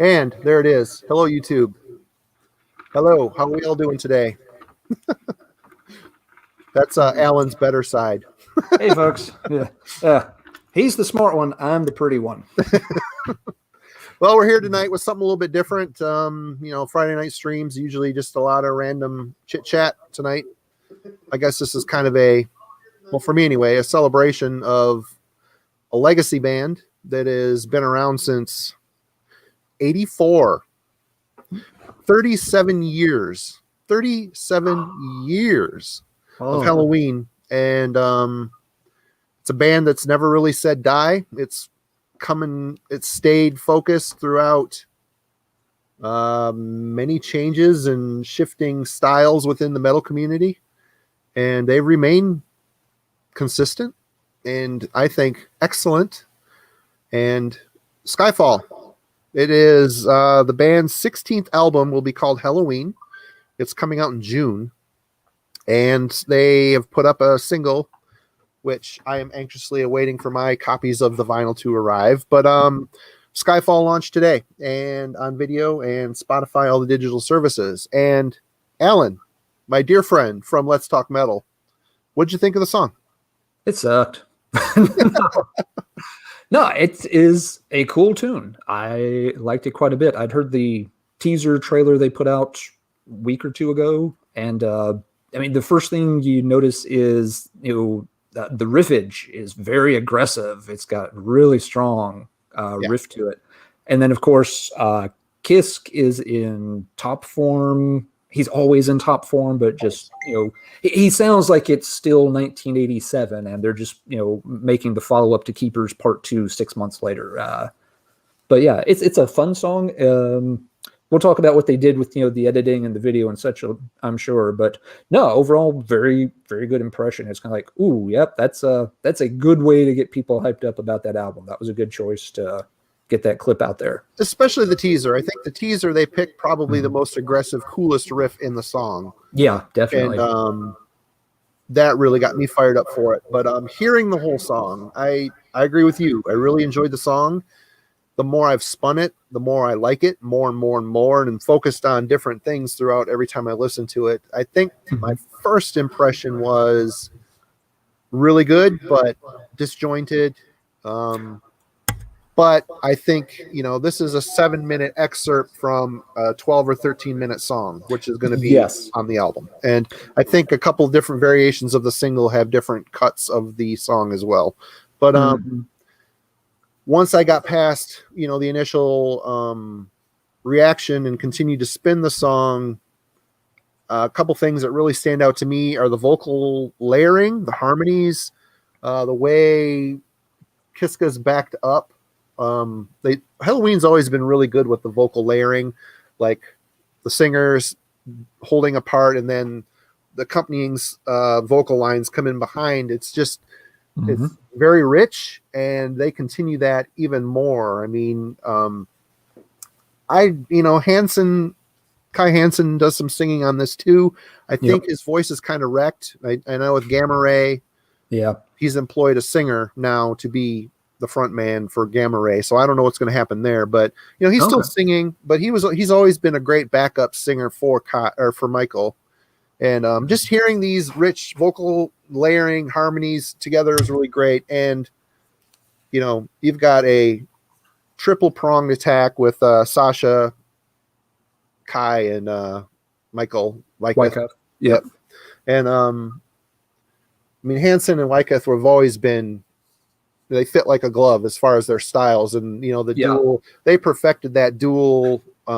And there it is. Hello, YouTube. Hello. How are we all doing today? That's Alan's better side. Hey, folks. Yeah. He's the smart one. I'm the pretty one. Well, we're here tonight with something a little bit different. Friday night streams, usually just a lot of random chit chat. Tonight, I guess this is kind of for me anyway, a celebration of a legacy band that has been around since 84. 37 years. 37 years of Helloween. And it's a band that's never really said die. It's stayed focused throughout many changes and shifting styles within the metal community, and they remain consistent and I think excellent. And Skyfall, it is the band's 16th album, will be called Helloween. It's coming out in June, and they have put up a single, which I am anxiously awaiting for my copies of the vinyl to arrive. But Skyfall launched today, and on video and Spotify, all the digital services. And Alan, my dear friend from Let's Talk Metal, what'd you think of the song? It sucked. No, it is a cool tune. I liked it quite a bit. I'd heard the teaser trailer they put out a week or two ago, and the first thing you notice is the riffage is very aggressive. It's got really strong riff to it. And then, of course, Kisk is in top form. He's always in top form, but just, he sounds like it's still 1987, and they're just, making the follow-up to Keepers Part 2 6 months later. But yeah, it's a fun song. We'll talk about what they did with, the editing and the video and such, I'm sure. But no, overall, very, very good impression. It's kind of like, ooh, yep, that's a good way to get people hyped up about that album. That was a good choice to get that clip out there. Especially the teaser. I think the teaser, they picked probably the most aggressive, coolest riff in the song. Yeah, definitely. And that really got me fired up for it. But hearing the whole song, I agree with you. I really enjoyed the song. The more I've spun it, the more I like it, more and more and more, and focused on different things throughout every time I listen to it. I think my first impression was really good, but disjointed. But I think, this is a 7-minute excerpt from a 12 or 13-minute song, which is going to be on the album. And I think a couple of different variations of the single have different cuts of the song as well. But once I got past, the initial reaction and continued to spin the song, a couple things that really stand out to me are the vocal layering, the harmonies, the way Kiska's backed up. Helloween's always been really good with the vocal layering, like the singers holding a part and then the accompanying vocal lines come in behind. It's just it's very rich, and they continue that even more. I mean, Kai Hansen does some singing on this too. I think his voice is kind of wrecked. I know with Gamma Ray, he's employed a singer now to be the front man for Gamma Ray, so I don't know what's going to happen there. But he's still singing, but he's always been a great backup singer for Michael. And just hearing these rich vocal layering harmonies together is really great. And you've got a triple pronged attack with Sasha, Kai, and Michael Wyckoff. Yep. And Hansen and Wyckoff have always been, they fit like a glove as far as their styles, and the dual, they perfected that dual. They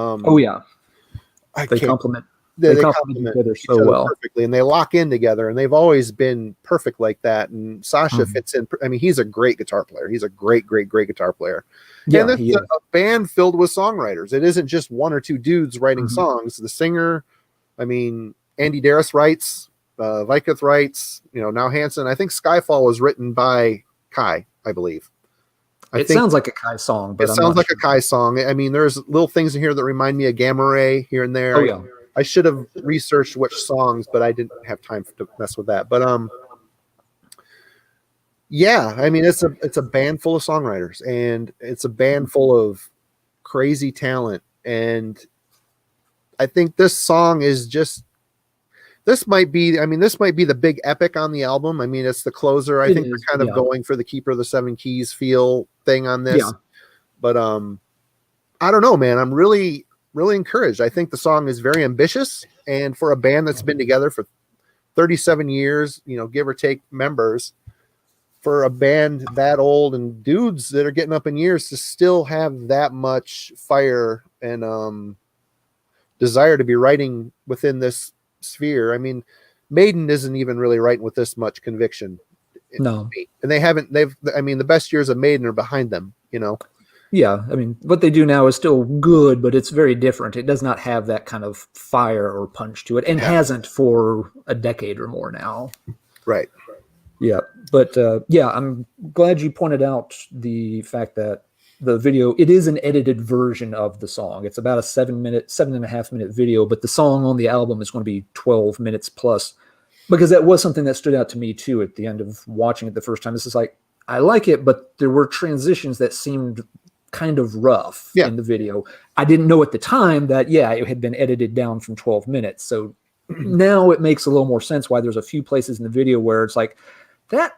complement. They complement each other so well, perfectly, and they lock in together, and they've always been perfect like that. And Sasha fits in. I mean, he's a great guitar player. He's a great guitar player. Yeah, and it's a band filled with songwriters. It isn't just one or two dudes writing songs. The singer, Andy Darris writes, Vyckoff writes. Now Hansen. I think Skyfall was written by Kai, I believe. It sounds like a Kai song, but it sounds like a Kai song. I mean, there's little things in here that remind me of Gamma Ray here and there. Oh yeah. I should have researched which songs, but I didn't have time to mess with that. But it's a band full of songwriters, and it's a band full of crazy talent, and I think this song is just. This might be the big epic on the album. I mean, it's the closer. I think they're kind of going for the Keeper of the Seven Keys feel thing on this. Yeah. But I don't know, man. I'm really, really encouraged. I think the song is very ambitious, and for a band that's been together for 37 years, give or take members, for a band that old and dudes that are getting up in years to still have that much fire and desire to be writing within this sphere. I mean, Maiden isn't even really writing with this much conviction. No. And the best years of Maiden are behind them, Yeah, I mean, what they do now is still good, but it's very different. It does not have that kind of fire or punch to it, and hasn't for a decade or more now. Right. Yeah, but I'm glad you pointed out the fact that the video, it is an edited version of the song. It's about a 7.5 minute video, but the song on the album is going to be 12 minutes plus, because that was something that stood out to me too at the end of watching it the first time. This is like, I like it, but there were transitions that seemed kind of rough in the video. I didn't know at the time that, it had been edited down from 12 minutes. So now it makes a little more sense why there's a few places in the video where it's like, that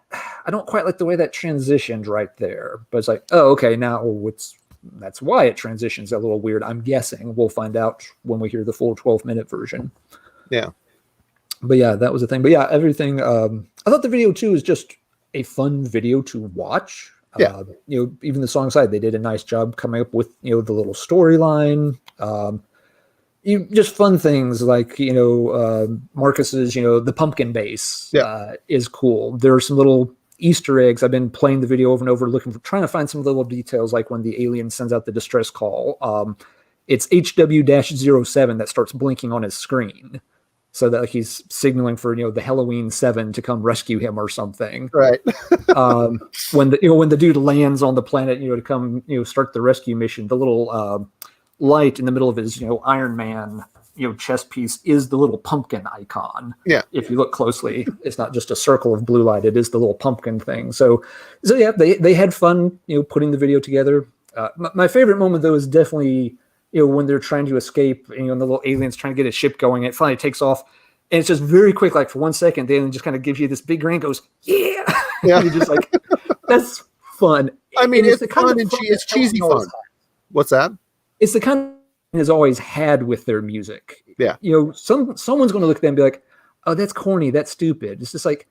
I don't quite like the way that transitioned right there, but it's like, oh, okay, now that's why it transitions a little weird. I'm guessing we'll find out when we hear the full 12-minute version. Yeah, but that was the thing. But everything. I thought the video too is just a fun video to watch. Yeah, even the song side, they did a nice job coming up with the little storyline. Just fun things like, Marcus's, the pumpkin bass is cool. There are some little Easter eggs. I've been playing the video over and over, trying to find some little details, like when the alien sends out the distress call. It's HW-07 that starts blinking on his screen, so that he's signaling for, the Helloween 7 to come rescue him or something. Right. When the dude lands on the planet, to come, start the rescue mission, the little light in the middle of his, Iron Man, chest piece is the little pumpkin icon. Yeah. If you look closely, it's not just a circle of blue light. It is the little pumpkin thing. So they had fun, putting the video together. My favorite moment though is definitely, when they're trying to escape and, the little alien's trying to get a ship going, and it finally takes off. And it's just very quick, like for 1 second, the alien just kind of gives you this big grin, goes, yeah. You're just like, that's fun. I mean, it's fun and it's cheesy fun. What's that? It's the kind of has always had with their music. Yeah. Someone's going to look at them and be like, oh, that's corny. That's stupid. It's just like,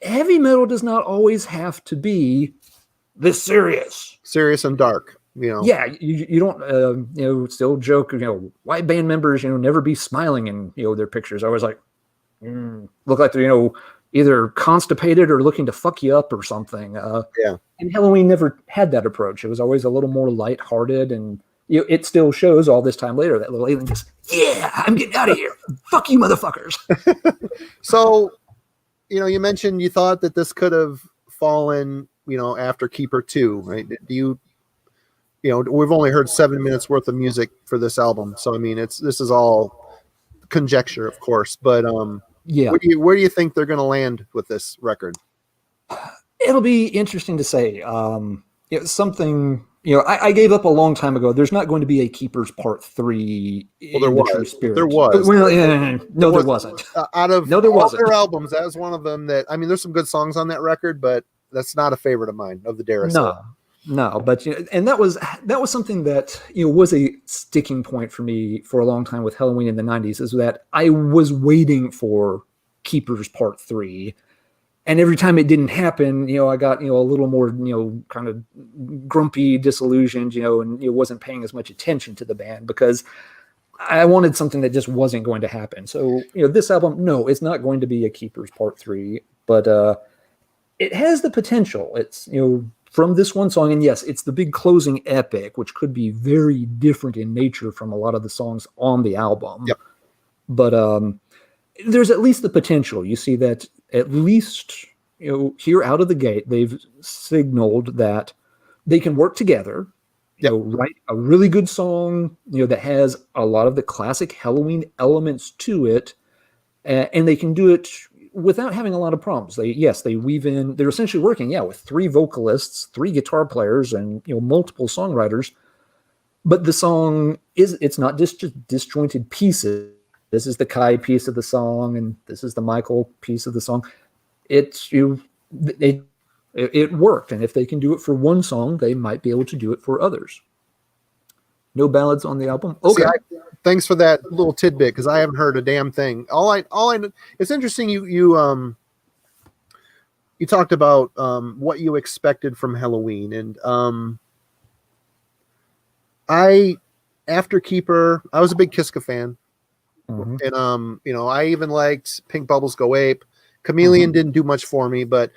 heavy metal does not always have to be this serious and dark. Yeah, you don't still joke, why band members never be smiling in their pictures. I was like, look like they're either constipated or looking to fuck you up or something. And Helloween never had that approach. It was always a little more lighthearted, and it still shows all this time later that little alien just, I'm getting out of here, fuck you motherfuckers. So you mentioned you thought that this could have fallen after Keeper 2, right? Do you we've only heard 7 minutes worth of music for this album, so I mean, this is all conjecture, of course. But where do you think they're going to land with this record? It'll be interesting to say. Something I gave up a long time ago. There's not going to be a Keepers Part 3. Well, there was. There was. No, there wasn't. Out of all their albums, that was one of them. That, I mean, there's some good songs on that record, but that's not a favorite of mine, of the Dara. No, but and that was something that was a sticking point for me for a long time with Helloween in the 90s, is that I was waiting for Keepers Part 3, and every time it didn't happen, I got a little more kind of grumpy, disillusioned, and wasn't paying as much attention to the band because I wanted something that just wasn't going to happen. So this album, no, it's not going to be a Keepers Part 3, but it has the potential. It's from this one song, and yes, it's the big closing epic, which could be very different in nature from a lot of the songs on the album. Yep. But there's at least the potential. You see that at least here out of the gate, they've signaled that they can work together. Write a really good song, that has a lot of the classic Helloween elements to it, and they can do it without having a lot of problems. They weave in, they're essentially working with 3 vocalists, 3 guitar players, and multiple songwriters, But the song it's not just disjointed pieces. This is the Kai piece of the song, and this is the Michael piece of the song. It worked, and if they can do it for one song, they might be able to do it for others. No ballads on the album. Okay. See, thanks for that little tidbit, because I haven't heard a damn thing. All I it's interesting you talked about what you expected from Helloween, and after Keeper, I was a big Kiska fan. Mm-hmm. And I even liked Pink Bubbles Go Ape. Chameleon didn't do much for me, but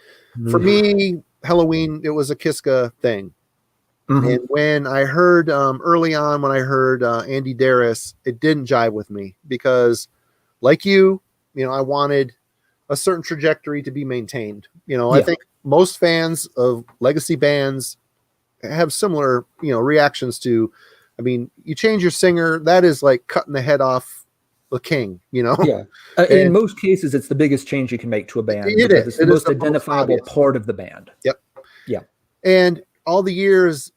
for me, Helloween, it was a Kiska thing. And when I heard early on, when I heard Andy Darris, it didn't jive with me, because like I wanted a certain trajectory to be maintained. I think most fans of legacy bands have similar, reactions to, you change your singer, that is like cutting the head off the king, Yeah. In most cases, it's the biggest change you can make to a band. It's the most identifiable part of the band. Yep. Yeah. And all the years,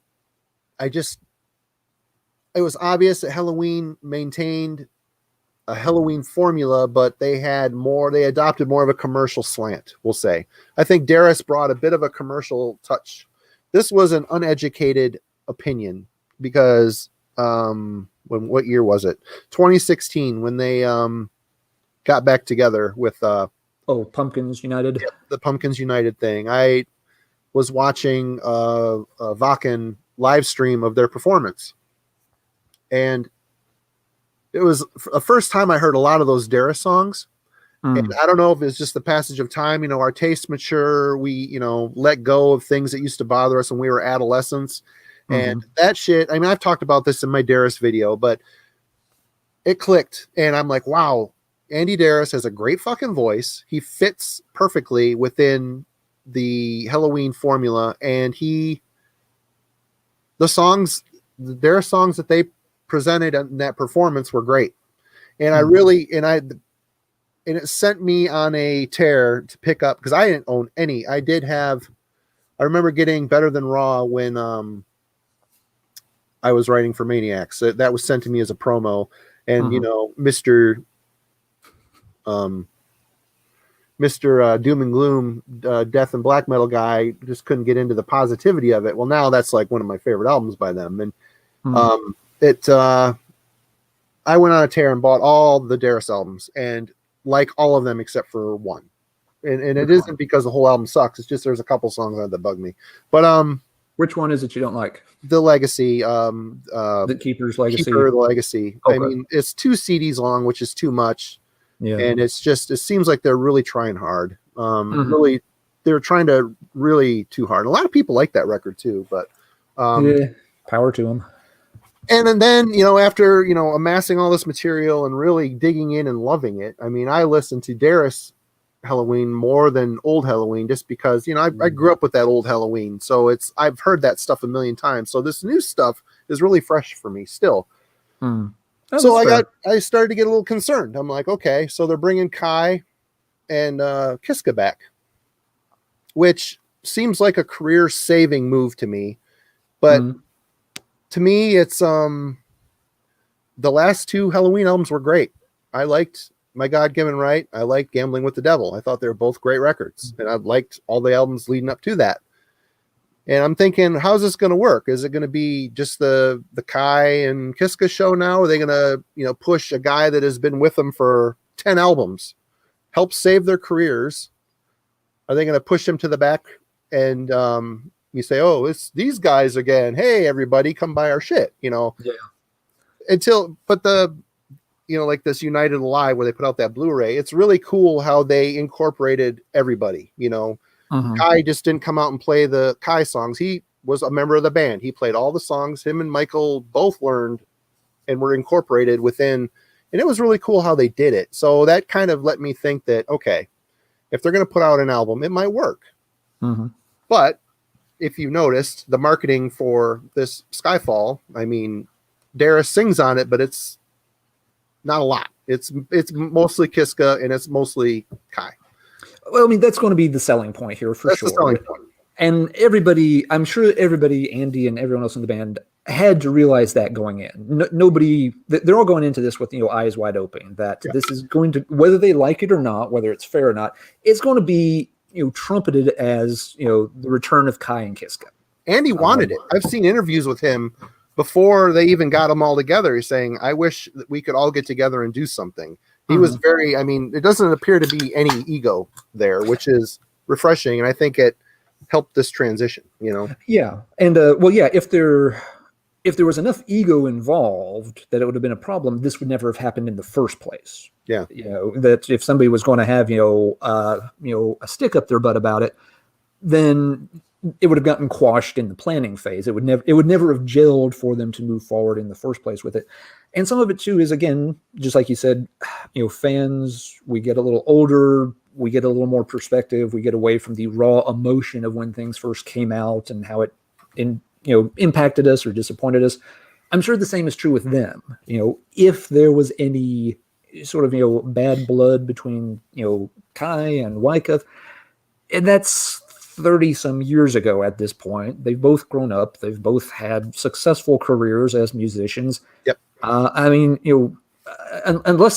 it was obvious that Helloween maintained a Helloween formula, but they adopted more of a commercial slant, we'll say. I think Darris brought a bit of a commercial touch. This was an uneducated opinion, because what year was it? 2016, when they got back together with Pumpkins United. Yeah, the Pumpkins United thing. I was watching a Vakken live stream of their performance, and it was the first time I heard a lot of those Darris songs. And I don't know if it's just the passage of time, our tastes mature, we let go of things that used to bother us when we were adolescents. And that shit, I've talked about this in my Darris video, but it clicked. And I'm like, wow, Andy Darris has a great fucking voice. He fits perfectly within the Helloween formula. And the Darris songs that they presented in that performance were great. And it sent me on a tear to pick up, because I didn't own any. I remember getting Better Than Raw when, I was writing for Maniacs. That was sent to me as a promo, and Mr. Doom and Gloom, death and black metal guy just couldn't get into the positivity of it. Well, now that's like one of my favorite albums by them, and I went on a tear and bought all the Darris albums, and like all of them except for one, and it isn't because the whole album sucks. It's just there's a couple songs on that bug me, but which one is it you don't like? The Legacy, the Keeper's Legacy. The Legacy. Okay. It's 2 CDs long, which is too much. Yeah. And it seems like they're really trying hard. Really, they're trying to really too hard. A lot of people like that record too, but power to them. And then, after, amassing all this material and really digging in and loving it, I listened to Darris Helloween more than old Helloween, just because I grew up with that old Helloween, so I've heard that stuff a million times. So this new stuff is really fresh for me still. Oh, so I started to get a little concerned. I'm like, okay, so they're bringing Kai and Kiska back, which seems like a career saving move to me, but to me it's the last 2 Helloween albums were great. I liked My God-Given Right. I liked Gambling with the Devil. I thought they were both great records, and I liked all the albums leading up to that. And I'm thinking, how's this going to work? Is it going to be just the Kai and Kiska show now? Are they going to, push a guy that has been with them for 10 albums, help save their careers? Are they going to push him to the back and you say, oh, it's these guys again. Hey, everybody, come buy our shit, Yeah. Like this United Alive, where they put out that Blu-ray, it's really cool how they incorporated everybody. Kai just didn't come out and play the Kai songs. He was a member of the band. He played all the songs. Him and Michael both learned and were incorporated within, and it was really cool how they did it. So that kind of let me think that, okay, if they're going to put out an album, it might work. But if you noticed the marketing for this Skyfall, Darris sings on it, but it's not a lot. It's mostly Kiska and it's mostly Kai. Well, that's going to be the selling point here for sure. That's the selling point. And everybody, I'm sure everybody, Andy and everyone else in the band, had to realize that going in. Nobody, they're all going into this with, eyes wide open, that this is going to, whether they like it or not, whether it's fair or not, it's going to be, trumpeted as, the return of Kai and Kiska. And he wanted it. I've seen interviews with him before they even got them all together. He's saying, I wish that we could all get together and do something. He was very, it doesn't appear to be any ego there, which is refreshing. And I think it helped this transition, Yeah. And, if there was enough ego involved that it would have been a problem, this would never have happened in the first place. Yeah. That if somebody was going to have, a stick up their butt about it, then it would have gotten quashed in the planning phase. It would never have gelled for them to move forward in the first place with it. And some of it too is, again, just like you said, fans, we get a little older, we get a little more perspective, we get away from the raw emotion of when things first came out and how it impacted us or disappointed us. I'm sure the same is true with them. If there was any sort of, bad blood between, Kai and Wyckoff, and that's 30 some years ago at this point. They've both grown up. They've both had successful careers as musicians. Yep. Unless,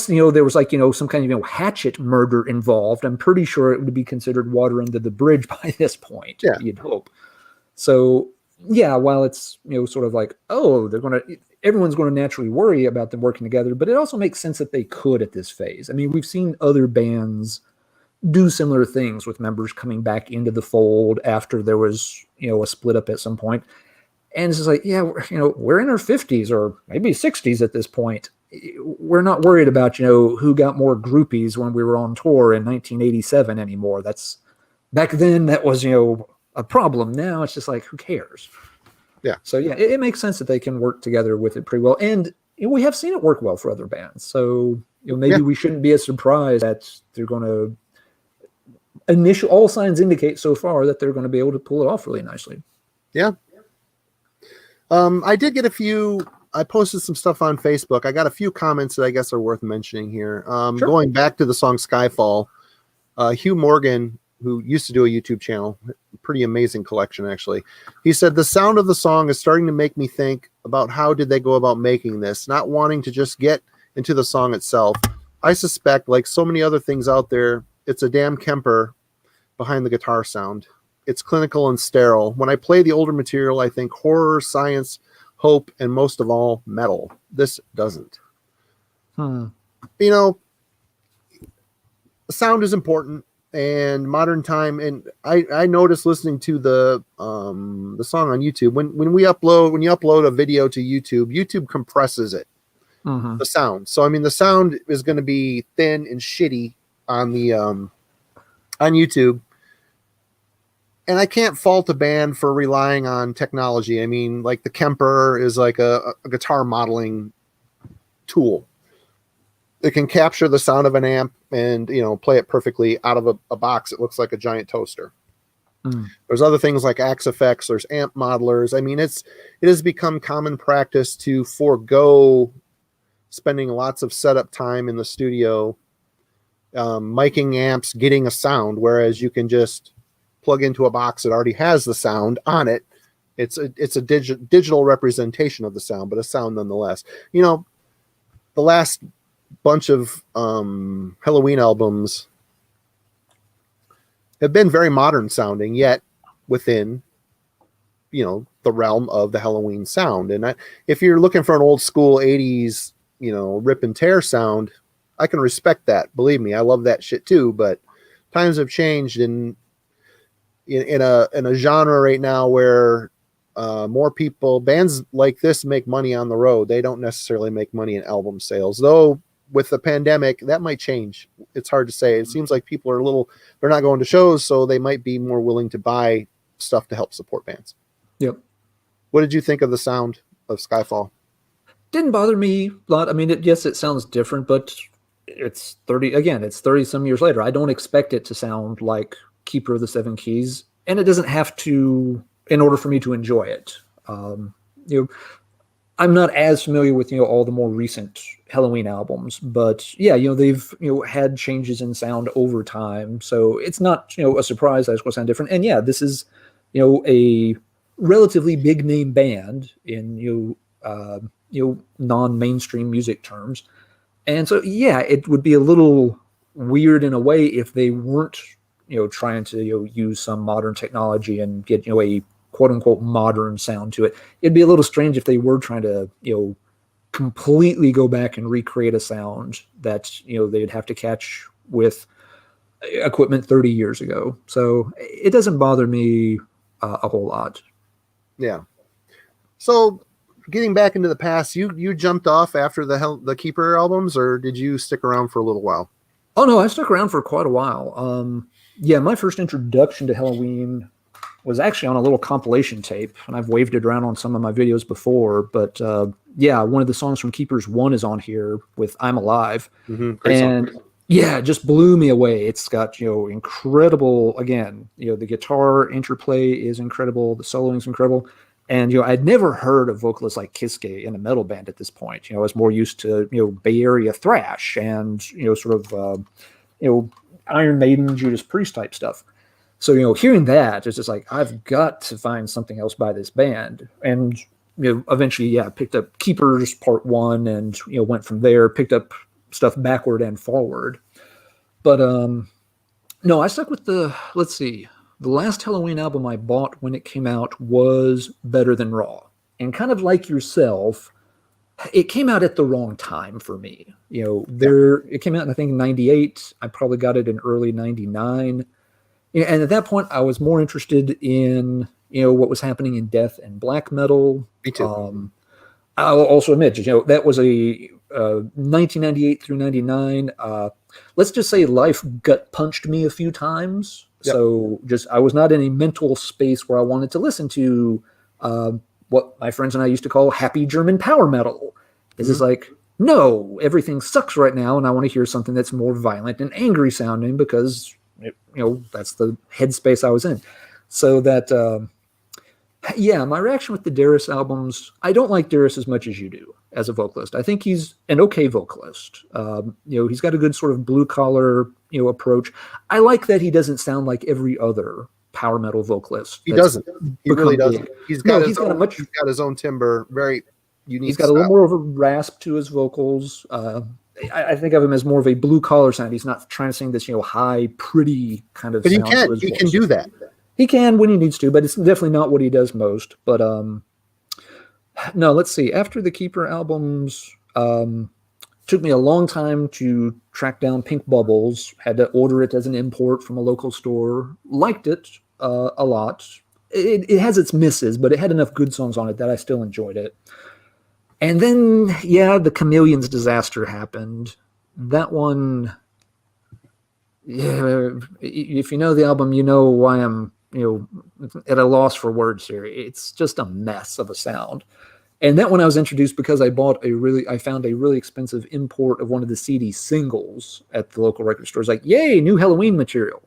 there was like, some kind of, hatchet murder involved, I'm pretty sure it would be considered water under the bridge by this point. Yeah. You'd hope. So, yeah, while it's, sort of like, everyone's going to naturally worry about them working together, but it also makes sense that they could at this phase. I mean, we've seen other bands do similar things with members coming back into the fold after there was, a split up at some point. And it's just like, yeah, we're in our 50s or maybe 60s at this point. We're not worried about, who got more groupies when we were on tour in 1987 anymore. That's back then that was, a problem. Now it's just like, who cares? Yeah. So yeah, it makes sense that they can work together with it pretty well. And we have seen it work well for other bands. So maybe we shouldn't be as surprised that they're going to all signs indicate so far that they're going to be able to pull it off really nicely. Yeah. I did get I posted some stuff on Facebook. I got a few comments that I guess are worth mentioning here. Sure. Going back to the song Skyfall, Hugh Morgan, who used to do a YouTube channel, pretty amazing collection actually. He said, the sound of the song is starting to make me think about how did they go about making this, not wanting to just get into the song itself. I suspect, like so many other things out there, it's a damn Kemper behind the guitar sound. It's clinical and sterile. When I play the older material, I think horror, science, hope, and most of all, metal. This doesn't. The sound is important. And modern time, and I noticed listening to the song on YouTube, when you upload a video to YouTube compresses it, the sound. So the sound is going to be thin and shitty on the on YouTube. And I can't fault a band for relying on technology. Like the Kemper is like a guitar modeling tool. It can capture the sound of an amp and, play it perfectly out of a box. It looks like a giant toaster. There's other things like Axe Effects. There's amp modelers. It has become common practice to forego spending lots of setup time in the studio, miking amps, getting a sound, whereas you can just plug into a box that already has the sound on it. It's a digital representation of the sound, but a sound nonetheless. The last bunch of Helloween albums have been very modern sounding, yet within the realm of the Helloween sound. And if you're looking for an old school 80s rip and tear sound, I can respect that. Believe me, I love that shit too. But times have changed in a genre right now where more bands like this make money on the road. They don't necessarily make money in album sales, though. With the pandemic, that might change. It's hard to say. It seems like people are they're not going to shows, so they might be more willing to buy stuff to help support bands. Yep. What did you think of the sound of Skyfall? Didn't bother me a lot. Yes, it sounds different, but it's 30 some years later. I don't expect it to sound like Keeper of the Seven Keys, and it doesn't have to in order for me to enjoy it. I'm not as familiar with all the more recent Helloween albums, but yeah, they've had changes in sound over time, so it's not a surprise that it's going to sound different. And yeah, this is a relatively big name band in non-mainstream music terms. And so, yeah, it would be a little weird in a way if they weren't, trying to use some modern technology and get, a quote unquote modern sound to it. It'd be a little strange if they were trying to, completely go back and recreate a sound that, they'd have to catch with equipment 30 years ago. So it doesn't bother me a whole lot. Yeah. So getting back into the past, you jumped off after the Keeper albums, or did you stick around for a little while? Oh no, I stuck around for quite a while. Yeah, my first introduction to Helloween was actually on a little compilation tape, and I've waved it around on some of my videos before. But yeah, one of the songs from Keepers 1 is on here with "I'm Alive," Great and song. yeah, it just blew me away. It's got incredible. Again, the guitar interplay is incredible, the soloing is incredible. And, I'd never heard of vocalists like Kiske in a metal band at this point. I was more used to, Bay Area thrash and, sort of, Iron Maiden, Judas Priest type stuff. So, hearing that, it's just like, I've got to find something else by this band. And, eventually, yeah, picked up Keepers Part 1 and, went from there, picked up stuff backward and forward. But, no, I stuck with let's see. The last Helloween album I bought when it came out was Better Than Raw. And kind of like yourself, it came out at the wrong time for me. It came out in, I think, 98. I probably got it in early 99. And at that point, I was more interested in, what was happening in death and black metal. Me too. I'll also admit, that was a 1998 through 99. Let's just say life gut punched me a few times. Yep. So I was not in a mental space where I wanted to listen to what my friends and I used to call happy German power metal. It's just like, no, everything sucks right now, and I want to hear something that's more violent and angry sounding because, that's the headspace I was in. So that, yeah, my reaction with the Darius albums, I don't like Darius as much as you do as a vocalist. I think he's an okay vocalist. He's got a good sort of blue collar, approach. I like that he doesn't sound like every other power metal vocalist. He doesn't. He really doesn't. He's got his own timbre, very unique. He's got a little more of a rasp to his vocals. I think of him as more of a blue collar sound. He's not trying to sing this, high, pretty kind of. But sound he can do that. He can when he needs to, but it's definitely not what he does most. But no, let's see. After the Keeper albums, took me a long time to track down Pink Bubbles. Had to order it as an import from a local store. Liked it a lot. It has its misses, but it had enough good songs on it that I still enjoyed it. And then, yeah, the Chameleons Disaster happened. That one, yeah, if you know the album, you know why I'm, at a loss for words here. It's just a mess of a sound. And that one I was introduced because I found a really expensive import of one of the CD singles at the local record store. It's like, yay, new Helloween material.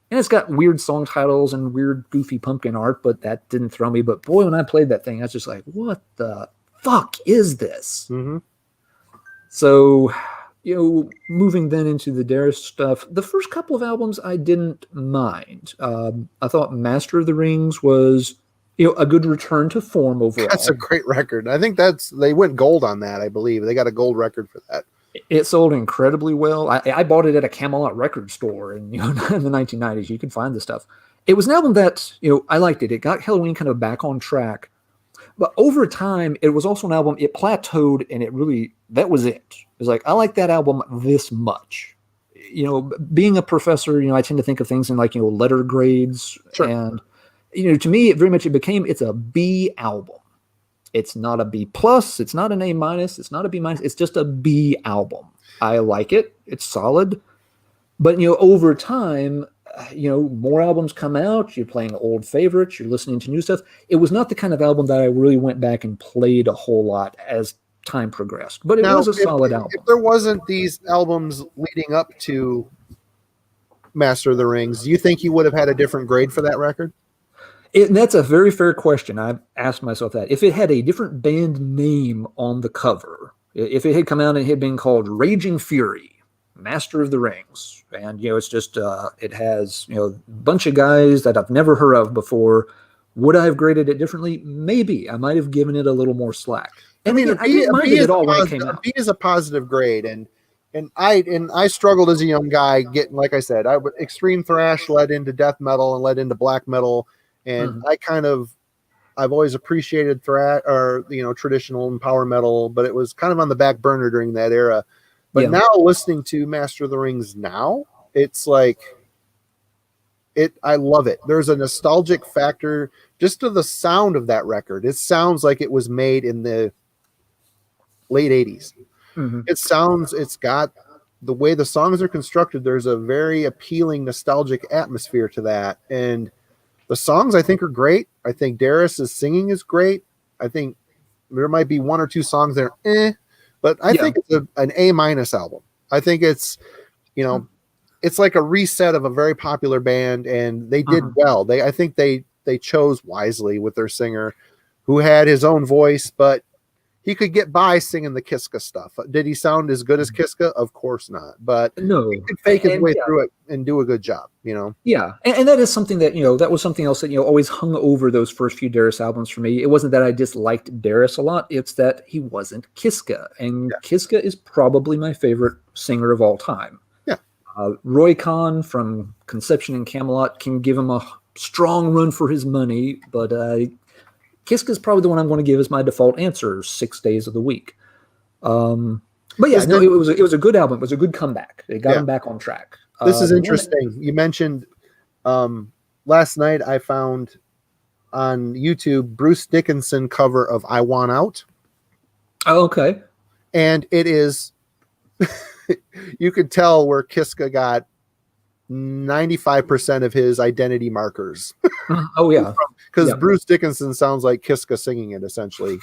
And it's got weird song titles and weird goofy pumpkin art, but that didn't throw me. But boy, when I played that thing, I was just like, what the fuck is this? Mm-hmm. So, moving then into the Darius stuff, the first couple of albums I didn't mind. I thought Master of the Rings was, a good return to form overall. That's a great record. I think they went gold on that, I believe. They got a gold record for that. It sold incredibly well. I bought it at a Camelot record store in the 1990s. You can find the stuff. It was an album that, I liked it. It got Helloween kind of back on track. But over time, it was also an album, it plateaued, and that was it. It was like, I like that album this much. Being a professor, I tend to think of things in like, letter grades. Sure. And, to me, it's a B album. It's not a B plus. It's not an A minus. It's not a B minus. It's just a B album. I like it. It's solid. But, over time, more albums come out. You're playing old favorites. You're listening to new stuff. It was not the kind of album that I really went back and played a whole lot as time progressed. But it was a solid album. If there wasn't these albums leading up to Master of the Rings, do you think you would have had a different grade for that record? That's a very fair question. I've asked myself that. If it had a different band name on the cover, if it had come out and it had been called Raging Fury, Master of the Rings, and it's just it has a bunch of guys that I've never heard of before Would I have graded it differently? Maybe. I might have given it a little more slack. I mean, I didn't mind it at all when it came out. A B is a positive grade, and I struggled as a young guy getting, like I said, extreme thrash led into death metal and led into black metal, and I've always appreciated thrash or traditional and power metal, but it was kind of on the back burner during that era. But now listening to Master of the Rings now, it's like I love it. There's a nostalgic factor just to the sound of that record. It sounds like it was made in the late 80s. It's got the way the songs are constructed. There's a very appealing nostalgic atmosphere to that. And the songs I think are great. I think Darius's singing is great. I think there might be one or two songs that are but I think it's an A- album. I think it's, it's like a reset of a very popular band, and they did well. I think they chose wisely with their singer, who had his own voice, but he could get by singing the Kiska stuff. Did he sound as good as Kiska? Of course not. But no, he could fake his way through it and do a good job. Yeah, and that is something that that was something else that always hung over those first few Darius albums for me. It wasn't that I disliked Darius a lot; it's that he wasn't Kiska, and Kiska is probably my favorite singer of all time. Yeah, Roy Khan from Conception and Camelot can give him a strong run for his money, but Kiska is probably the one I'm going to give as my default answer 6 days of the week. But yeah, no, it was a good album. It was a good comeback. It got him back on track. This is interesting. You mentioned last night I found on YouTube Bruce Dickinson cover of I Want Out. Oh, okay. And it is, you could tell where Kiska got 95% of his identity markers. Oh, yeah. Because Bruce Dickinson sounds like Kiska singing it, essentially.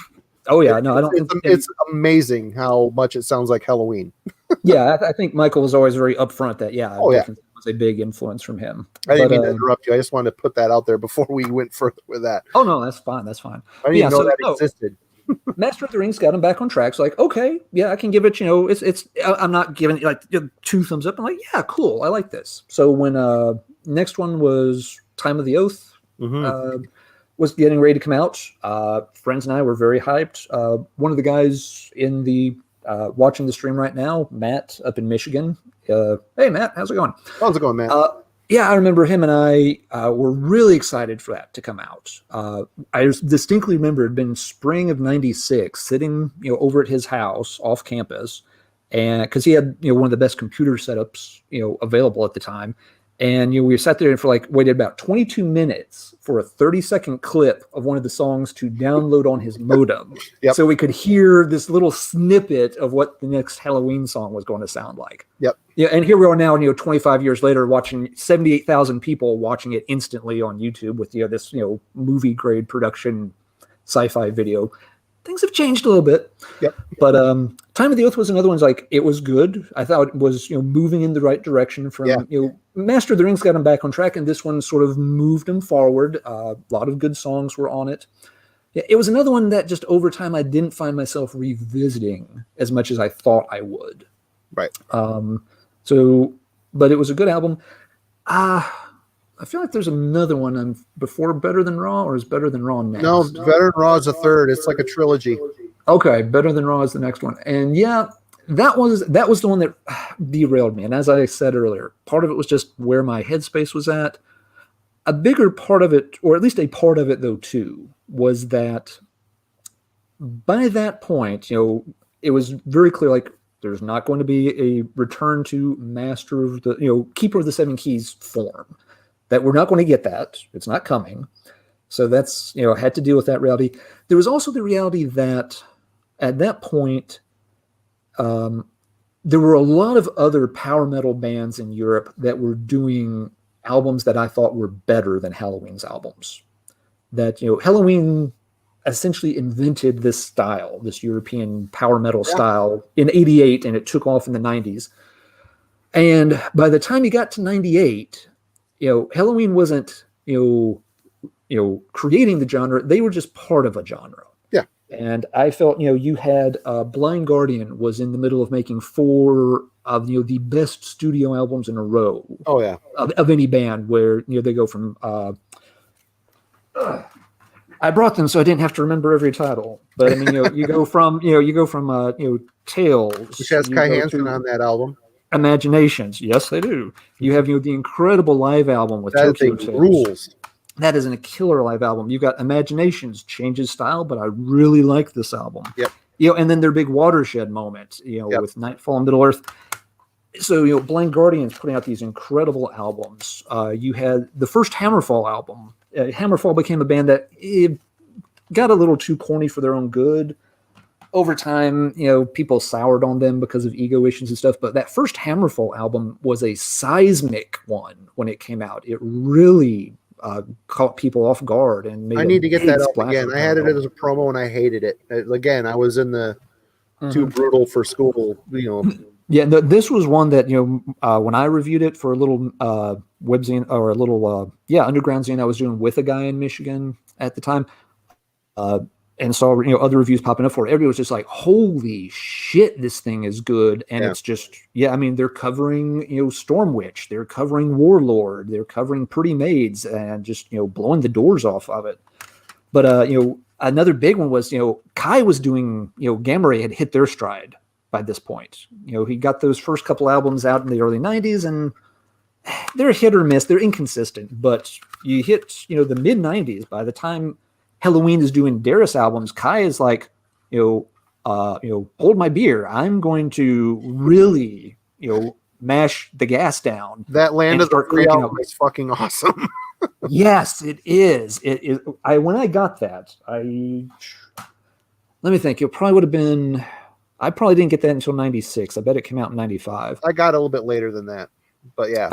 Oh, yeah. No, I don't. It's amazing how much it sounds like Helloween. Yeah, I think Michael was always very upfront that, Dickinson was a big influence from him. I didn't mean to interrupt you. I just wanted to put that out there before we went further with that. Oh, no, that's fine. That's fine. I didn't know that existed. Master of the Rings got him back on track. So, like, okay, I can give it, it's I'm not giving it like 2 thumbs up. I'm like, yeah, cool. I like this. So when next one was Time of the Oath, was getting ready to come out. Friends and I were very hyped. One of the guys in the watching the stream right now, Matt up in Michigan. Hey, Matt, how's it going? How's it going, Matt? I remember him and I were really excited for that to come out. I distinctly remember it had been spring of '96, sitting over at his house off campus, and because he had one of the best computer setups available at the time. And we sat there for waited about 22 minutes for a 30-second clip of one of the songs to download on his modem, so we could hear this little snippet of what the next Helloween song was going to sound like. Yep. Yeah, and here we are now, 25 years later, watching 78,000 people watching it instantly on YouTube with this movie grade production sci-fi video. Things have changed a little bit. Yep. But Time of the Oath was another one. It was good. I thought it was moving in the right direction from Master of the Rings got him back on track, and this one sort of moved him forward. A lot of good songs were on it. It was another one that just over time I didn't find myself revisiting as much as I thought I would. Right. But it was a good album. I feel like there's another one before Better Than Raw, or is Better Than Raw next? No, Better Than Raw is a third. It's like a trilogy. Okay, Better Than Raw is the next one. And that was the one that derailed me. And as I said earlier, part of it was just where my headspace was at. A bigger part of it, or at least a part of it though too, was that by that point, it was very clear there's not going to be a return to Master of the, Keeper of the Seven Keys form. That we're not going to get that. It's not coming. So that's, had to deal with that reality. There was also the reality that at that point, there were a lot of other power metal bands in Europe that were doing albums that I thought were better than Helloween's albums. That, Helloween essentially invented this style, this European power metal style in '88, and it took off in the '90s. And by the time you got to '98, Helloween wasn't, creating the genre. They were just part of a genre. Yeah. And I felt, you had Blind Guardian was in the middle of making 4 of, the best studio albums in a row. Oh, yeah. Of any band where, they go from I brought them so I didn't have to remember every title. But I mean, you go from Tales, which has Kai Hansen on that album. Imaginations, yes, they do. You have the incredible live album with Tokyo Tales. Rules. That is a killer live album. You've got Imaginations, changes style, but I really like this album. Yep. And then their big watershed moment, with Nightfall and Middle Earth. So, Blind Guardian's putting out these incredible albums. You had the first Hammerfall album. Hammerfall became a band that got a little too corny for their own good. Over time, people soured on them because of ego issues and stuff. But that first Hammerfall album was a seismic one when it came out. It really caught people off guard and made I need to get that up again. I had it as a promo and I hated it. Again, I was in the too brutal for school, Yeah, this was one that when I reviewed it for a little webzine or a little underground zine I was doing with a guy in Michigan at the time, and saw other reviews popping up for it. Everybody was just like, "Holy shit, this thing is good!" And it's just I mean, they're covering Storm Witch, they're covering Warlord, they're covering Pretty Maids, and just blowing the doors off of it. But another big one was Kai was doing Gamma Ray had hit their stride by this point. He got those first couple albums out in the early 90s, and they're hit or miss. They're inconsistent, but you hit, the mid 90s. By the time Helloween is doing Darius albums, Kai is like, hold my beer. I'm going to really, mash the gas down. That Land of the Free album is fucking awesome. Yes, it is. It is. When I got that, let me think. It probably would have been. I probably didn't get that until 96. I bet it came out in 95. I got it a little bit later than that, but yeah.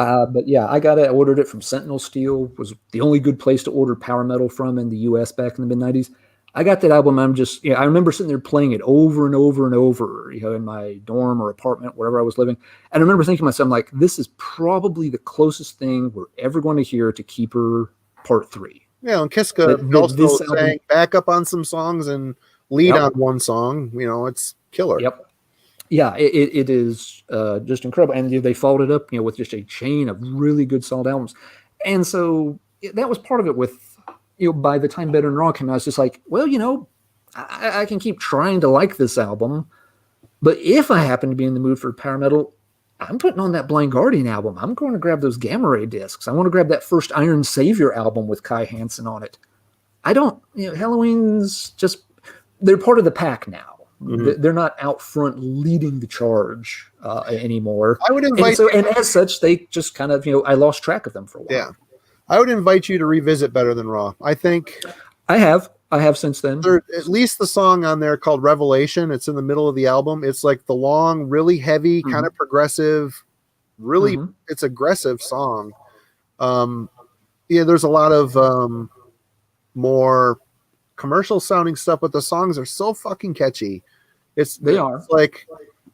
I got it. I ordered it from Sentinel Steel. Was the only good place to order power metal from in the U.S. back in the mid 90s. I got that album. I remember sitting there playing it over and over and over, in my dorm or apartment, wherever I was living. And I remember thinking to myself, I'm like, this is probably the closest thing we're ever going to hear to Keeper Part 3. Yeah, and Kiska also sang back up on some songs and lead on one song. It's killer. Yep. Yeah, it is just incredible. And they followed it up, with just a chain of really good solid albums. And so that was part of it with, by the time Better Than Raw came out, I was just like, well, I can keep trying to like this album. But if I happen to be in the mood for power metal, I'm putting on that Blind Guardian album. I'm going to grab those Gamma Ray discs. I want to grab that first Iron Savior album with Kai Hansen on it. I don't, Helloween's just, they're part of the pack now. Mm-hmm. They're not out front leading the charge anymore. I would invite and as such, they just kind of, I lost track of them for a while. Yeah. I would invite you to revisit Better Than Raw. I think I have since then. There, at least the song on there called Revelation. It's in the middle of the album. It's like the long, really heavy, kind of progressive, really, it's aggressive song. There's a lot of more commercial sounding stuff, but the songs are so fucking catchy. It's like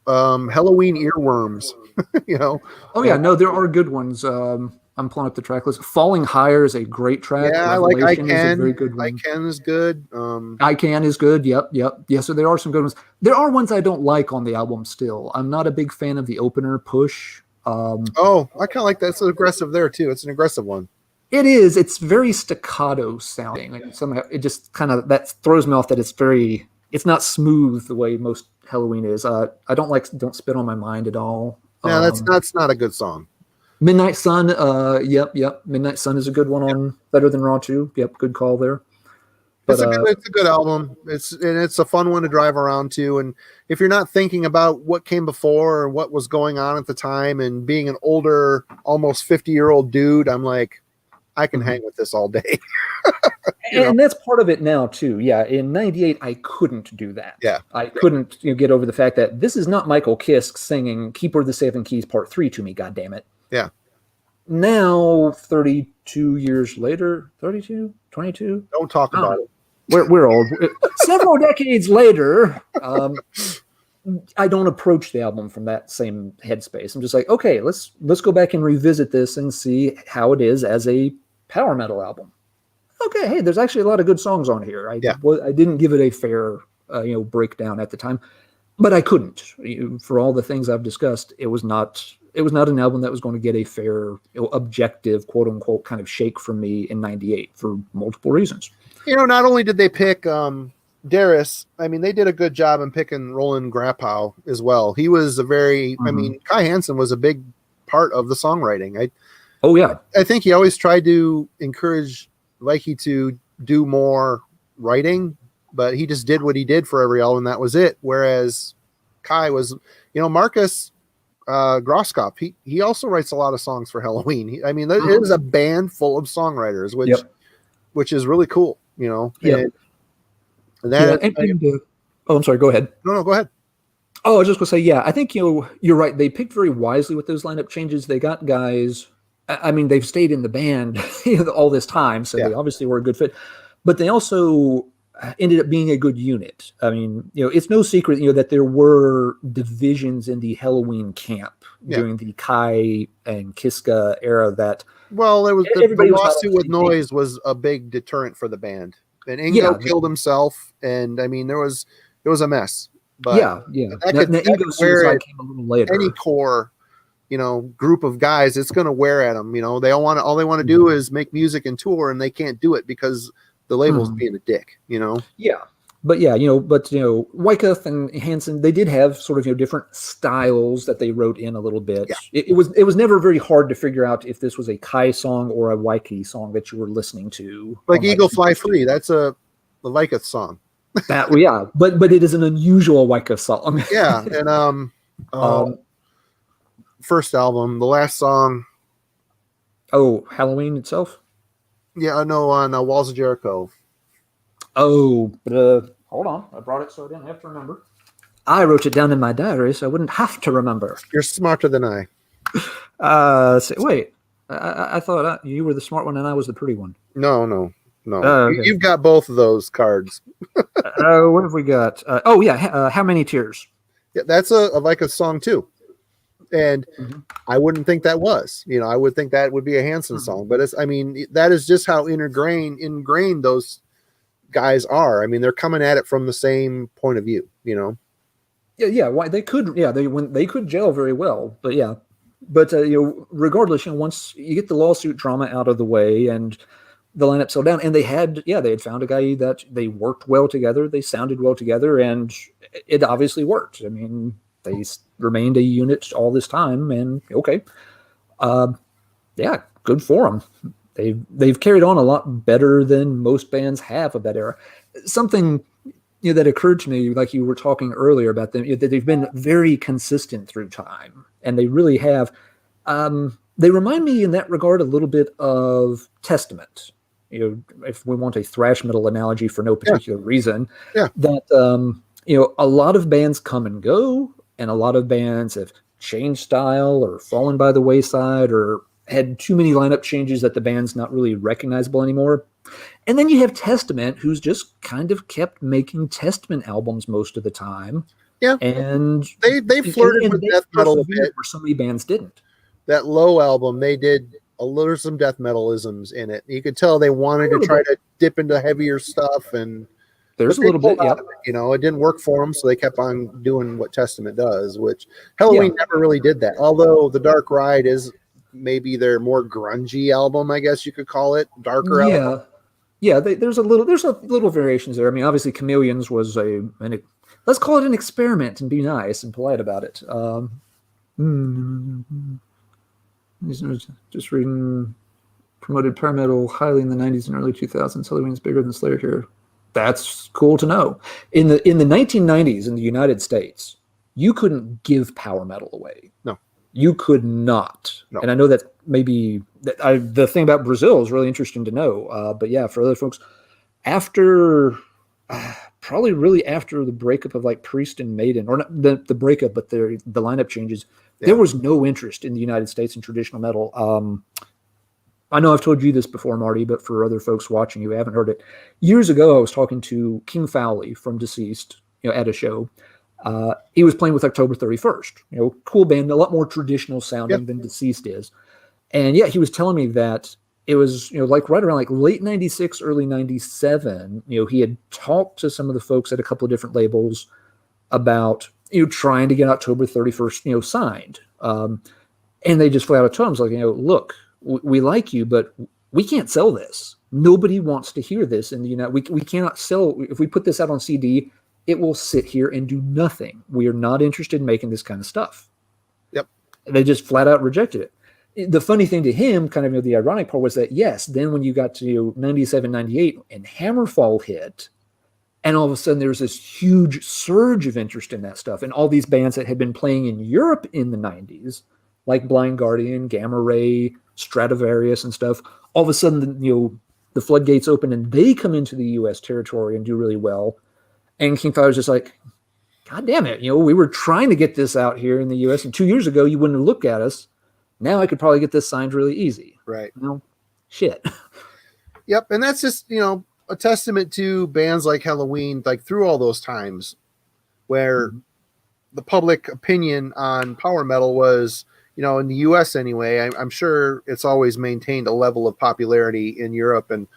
Helloween earworms, Oh yeah, no, there are good ones. I'm pulling up the track list. Falling Higher is a great track. Yeah, I like I Can. Is a very good one. I Can is good. I Can is good. Yep. Yeah, so there are some good ones. There are ones I don't like on the album still. I'm not a big fan of the opener, Push. I kind of like that. It's aggressive there too. It's an aggressive one. It is. It's very staccato sounding. Like somehow it just kind of, that throws me off that it's not smooth the way most Helloween is. I don't Spit on My Mind at all. Yeah, that's not a good song. Midnight Sun, yep. Midnight Sun is a good one on Better Than Raw too. Yep, good call there. But, it's a good album. It's a fun one to drive around to. And if you're not thinking about what came before or what was going on at the time, and being an older, almost 50-year-old dude, I'm like, I can hang with this all day. And that's part of it now too. Yeah, in '98, I couldn't do that. Yeah, I couldn't get over the fact that this is not Michael Kiske singing "Keeper of the Seven Keys" Part 3 to me. God damn it. Yeah. Now, 32 years later, 32, 22. Don't talk about it. We're old. Several decades later, I don't approach the album from that same headspace. I'm just like, okay, let's go back and revisit this and see how it is as a power metal album. Okay, hey, there's actually a lot of good songs on here. I didn't give it a fair breakdown at the time, but I couldn't. For all the things I've discussed, it was not it was not an album that was going to get a fair, objective, quote unquote, kind of shake from me in '98 for multiple reasons. Not only did they pick Darius, I mean, they did a good job in picking Roland Grappow as well. He was a very, I mean, Kai Hansen was a big part of the songwriting. I think he always tried to encourage Leike to do more writing, but he just did what he did for every album. That was it. Whereas Kai was, Marcus Grosskopf, he also writes a lot of songs for Helloween. It is a band full of songwriters, which is really cool, I'm sorry, go ahead. No, go ahead. Oh, I was just going to say, I think, you're right. They picked very wisely with those lineup changes. They got guys, they've stayed in the band all this time, so they obviously were a good fit. But they also ended up being a good unit. It's no secret, that there were divisions in the Helloween camp during the Kai and Kiska era that... Well, there was the lawsuit with Noise was a big deterrent for the band. And Ingo killed himself, and there was a mess. But Ingo's suicide came a little later. Any core, group of guys, it's going to wear at them. All they want to do is make music and tour, and they can't do it because the label's being a dick. But Wyckoff and Hansen, they did have sort of different styles that they wrote in a little bit. Yeah. It was never very hard to figure out if this was a Kai song or a Wyckoff song that you were listening to. Like Eagle Fly Free, that's the Wyckoff song. But it is an unusual Wyckoff song. And first album, the last song. Oh, Helloween itself. Yeah, no, on Walls of Jericho. Oh, but hold on. I brought it so I didn't have to remember. I wrote it down in my diary so I wouldn't have to remember. You're smarter than I. Wait. I thought you were the smart one and I was the pretty one. No. Okay. You've got both of those cards. What have we got? How Many Tears? Yeah, that's like a song too. And I wouldn't think that was. I would think that would be a Hansen song. But that is just how ingrained those guys are. They're coming at it from the same point of view, Why they could they could gel very well, but regardless, once you get the lawsuit drama out of the way and the lineup settled down, and they had found a guy that they worked well together, they sounded well together, and it obviously worked. They remained a unit all this time, and good for them. They've carried on a lot better than most bands have of that era. Something that occurred to me, like you were talking earlier about them, that they've been very consistent through time, and they really have. They remind me in that regard a little bit of Testament. If we want a thrash metal analogy for no particular reason, that a lot of bands come and go, and a lot of bands have changed style or fallen by the wayside or had too many lineup changes that the band's not really recognizable anymore. And then you have Testament, who's just kind of kept making Testament albums most of the time. Yeah. And they flirted with death metal a bit, where so many bands didn't. That Low album, they did some death metalisms in it. You could tell they wanted to try to dip into heavier stuff, and there's a little bit, it didn't work for them, so they kept on doing what Testament does, which Helloween never really did that. Although The Dark Ride is maybe their more grungy album, I guess you could call it, darker album. There's a little variations there. Obviously Chameleons was let's call it an experiment and be nice and polite about it. Just reading, promoted power metal highly in the 90s and early 2000s. Helloween's bigger than Slayer here. That's cool to know. In the 1990s in the United States, you couldn't give power metal away. No. You could not. No. And I know that maybe the thing about Brazil is really interesting to know. But for other folks, probably really after the breakup of like Priest and Maiden, or not the breakup, but the lineup changes, there was no interest in the United States in traditional metal. I know I've told you this before, Marty, but for other folks watching who haven't heard it, years ago I was talking to King Fowley from Deceased, at a show. He was playing with October 31st, cool band, a lot more traditional sounding than Deceased is. And he was telling me that it was, like right around like late 96, early 97, he had talked to some of the folks at a couple of different labels about, trying to get October 31st, signed. And they just flat out told him, like, look, we like you, but we can't sell this. Nobody wants to hear this in the United. We cannot sell. If we put this out on CD, it will sit here and do nothing. We are not interested in making this kind of stuff. Yep. They just flat out rejected it. The funny thing to him, kind of the ironic part, was that, yes, then when you got to 97, 98, and Hammerfall hit, and all of a sudden there was this huge surge of interest in that stuff. And all these bands that had been playing in Europe in the 90s, like Blind Guardian, Gamma Ray, Stradivarius and stuff, all of a sudden, the floodgates open and they come into the U.S. territory and do really well. And King Fire was just like, God damn it. We were trying to get this out here in the U.S. And 2 years ago, you wouldn't have looked at us. Now I could probably get this signed really easy. Right. Shit. Yep. And that's just, a testament to bands like Helloween, like through all those times where the public opinion on power metal was, in the U.S. anyway. I'm sure it's always maintained a level of popularity in Europe and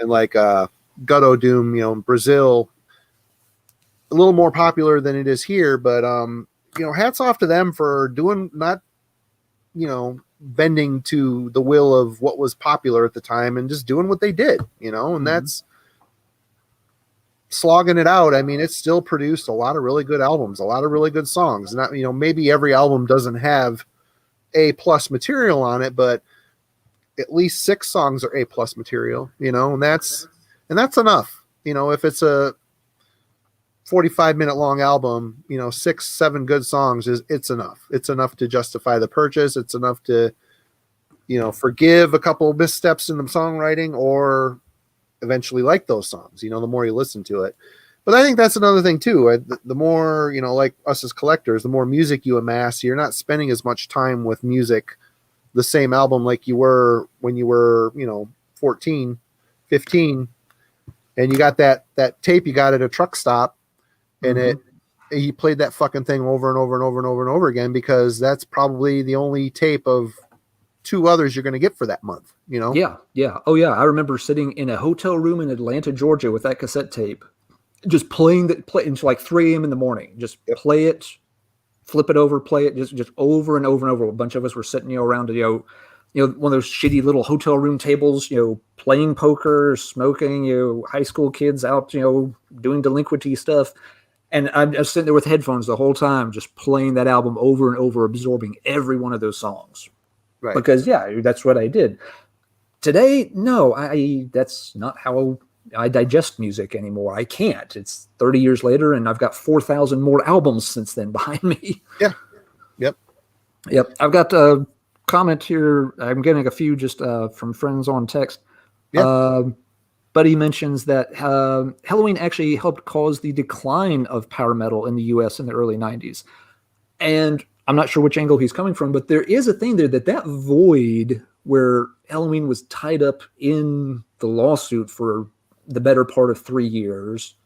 like Gutto Doom, Brazil, a little more popular than it is here. But hats off to them for doing not, bending to the will of what was popular at the time and just doing what they did, and that's slogging it out. I mean, it's still produced a lot of really good albums, a lot of really good songs. Not, maybe every album doesn't have A+ material on it, but at least 6 songs are A+ material, and that's enough. If it's a 45-minute long album, 6, 7 good songs it's enough. It's enough to justify the purchase. It's enough to, forgive a couple of missteps in the songwriting or eventually like those songs, the more you listen to it. But I think that's another thing too. The more, like us as collectors, the more music you amass, you're not spending as much time with music, the same album like you were when you were, 14, 15, and you got that tape you got at a truck stop, and you played that fucking thing over and over and over and over and over again, because that's probably the only tape of 2 others you're going to get for that month, Yeah. Oh yeah. I remember sitting in a hotel room in Atlanta, Georgia with that cassette tape, just playing until like 3 a.m. in the morning. Just play it, flip it over, play it, just over and over and over. A bunch of us were sitting around one of those shitty little hotel room tables, playing poker, smoking, high school kids out, doing delinquency stuff. And I'm just sitting there with headphones the whole time, just playing that album over and over, absorbing every one of those songs. Right. Because that's what I did. Today, no, that's not how I digest music anymore. I can't. It's 30 years later, and I've got 4,000 more albums since then behind me. Yeah. Yep. I've got a comment here. I'm getting a few just from friends on text. Yeah. Buddy mentions that Helloween actually helped cause the decline of power metal in the U.S. in the early 90s. And I'm not sure which angle he's coming from, but there is a thing there that void where Helloween was tied up in the lawsuit for the better part of 3 years.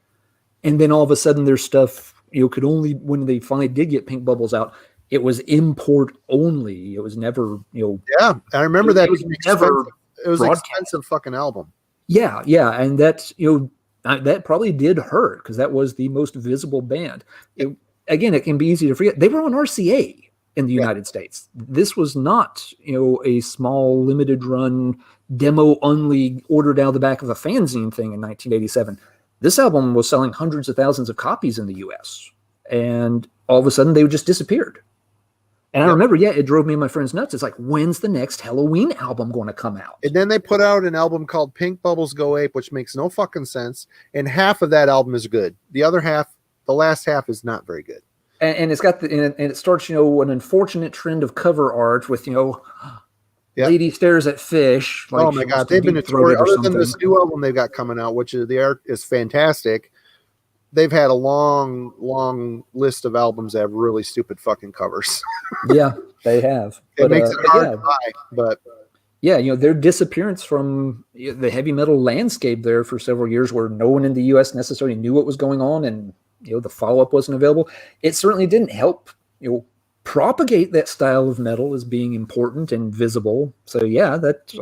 And then all of a sudden their stuff, could only, when they finally did get Pink Bubbles out, it was import only. It was never, Yeah, I remember that. It was an broadcast. Expensive fucking album. Yeah. And that, that probably did hurt because that was the most visible band. Again, it can be easy to forget. They were on RCA in the United States. This was not, a small limited run demo only ordered out of the back of a fanzine thing in 1987. This album was selling hundreds of thousands of copies in the US. And all of a sudden they just disappeared. And I remember, it drove me and my friends nuts. It's like, when's the next Helloween album going to come out? And then they put out an album called Pink Bubbles Go Ape, which makes no fucking sense. And half of that album is good. The other half, the last half, is not very good. And it's got and it starts, an unfortunate trend of cover art with, lady stares at fish. Like, oh my God, they've been notorious. Other than this new album they've got coming out, which is the art is fantastic. They've had a long list of albums that have really stupid fucking covers. Yeah, they have. It makes it hard to buy, but their disappearance from the heavy metal landscape there for several years, where no one in the U.S. necessarily knew what was going on, and the follow-up wasn't available. It certainly didn't help propagate that style of metal as being important and visible. So that's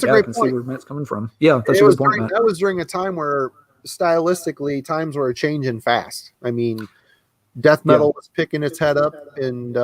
a great point. See where Matt's coming from. Yeah, that's a good point, Matt. That was during a time where stylistically times were changing fast. I mean, Death metal was picking its head up, and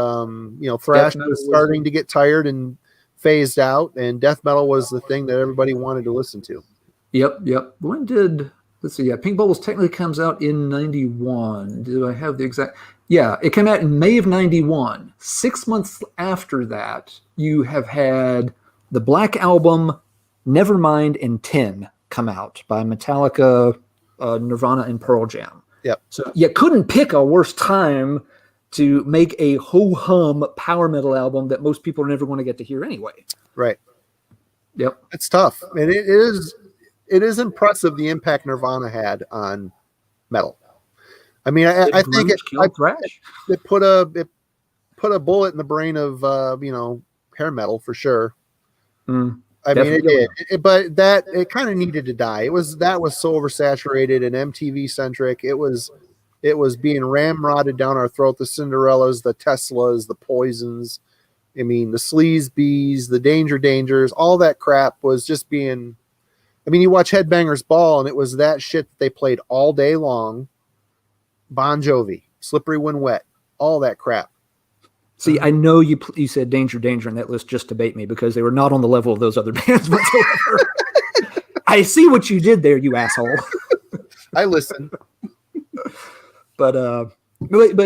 thrash was starting to get tired and phased out, and death metal was the thing that everybody wanted to listen to. Yep. When did, let's see, Pink Bubbles technically comes out in 91. Do I have the exact? Yeah, it came out in May of 91. 6 months after that, you have had the Black Album, Nevermind, and 10 come out by Metallica, Nirvana, and Pearl Jam. Yep. So you couldn't pick a worse time to make a ho-hum power metal album that most people are never going to get to hear anyway. Right. Yep. It's tough. And it is impressive the impact Nirvana had on metal. I mean, I think it put a bullet in the brain of hair metal for sure. I mean, it did, but it kind of needed to die. That was so oversaturated and MTV centric. It was being ramrodded down our throat. The Cinderellas, the Teslas, the Poisons. I mean, the Sleaze Bees, the Dangers, all that crap was just being. I mean, you watch Headbangers Ball, and it was that shit that they played all day long. Bon Jovi, Slippery When Wet, all that crap. See, I know you said Danger in that list just to bait me because they were not on the level of those other bands whatsoever. I see what you did there, you asshole. I listen. But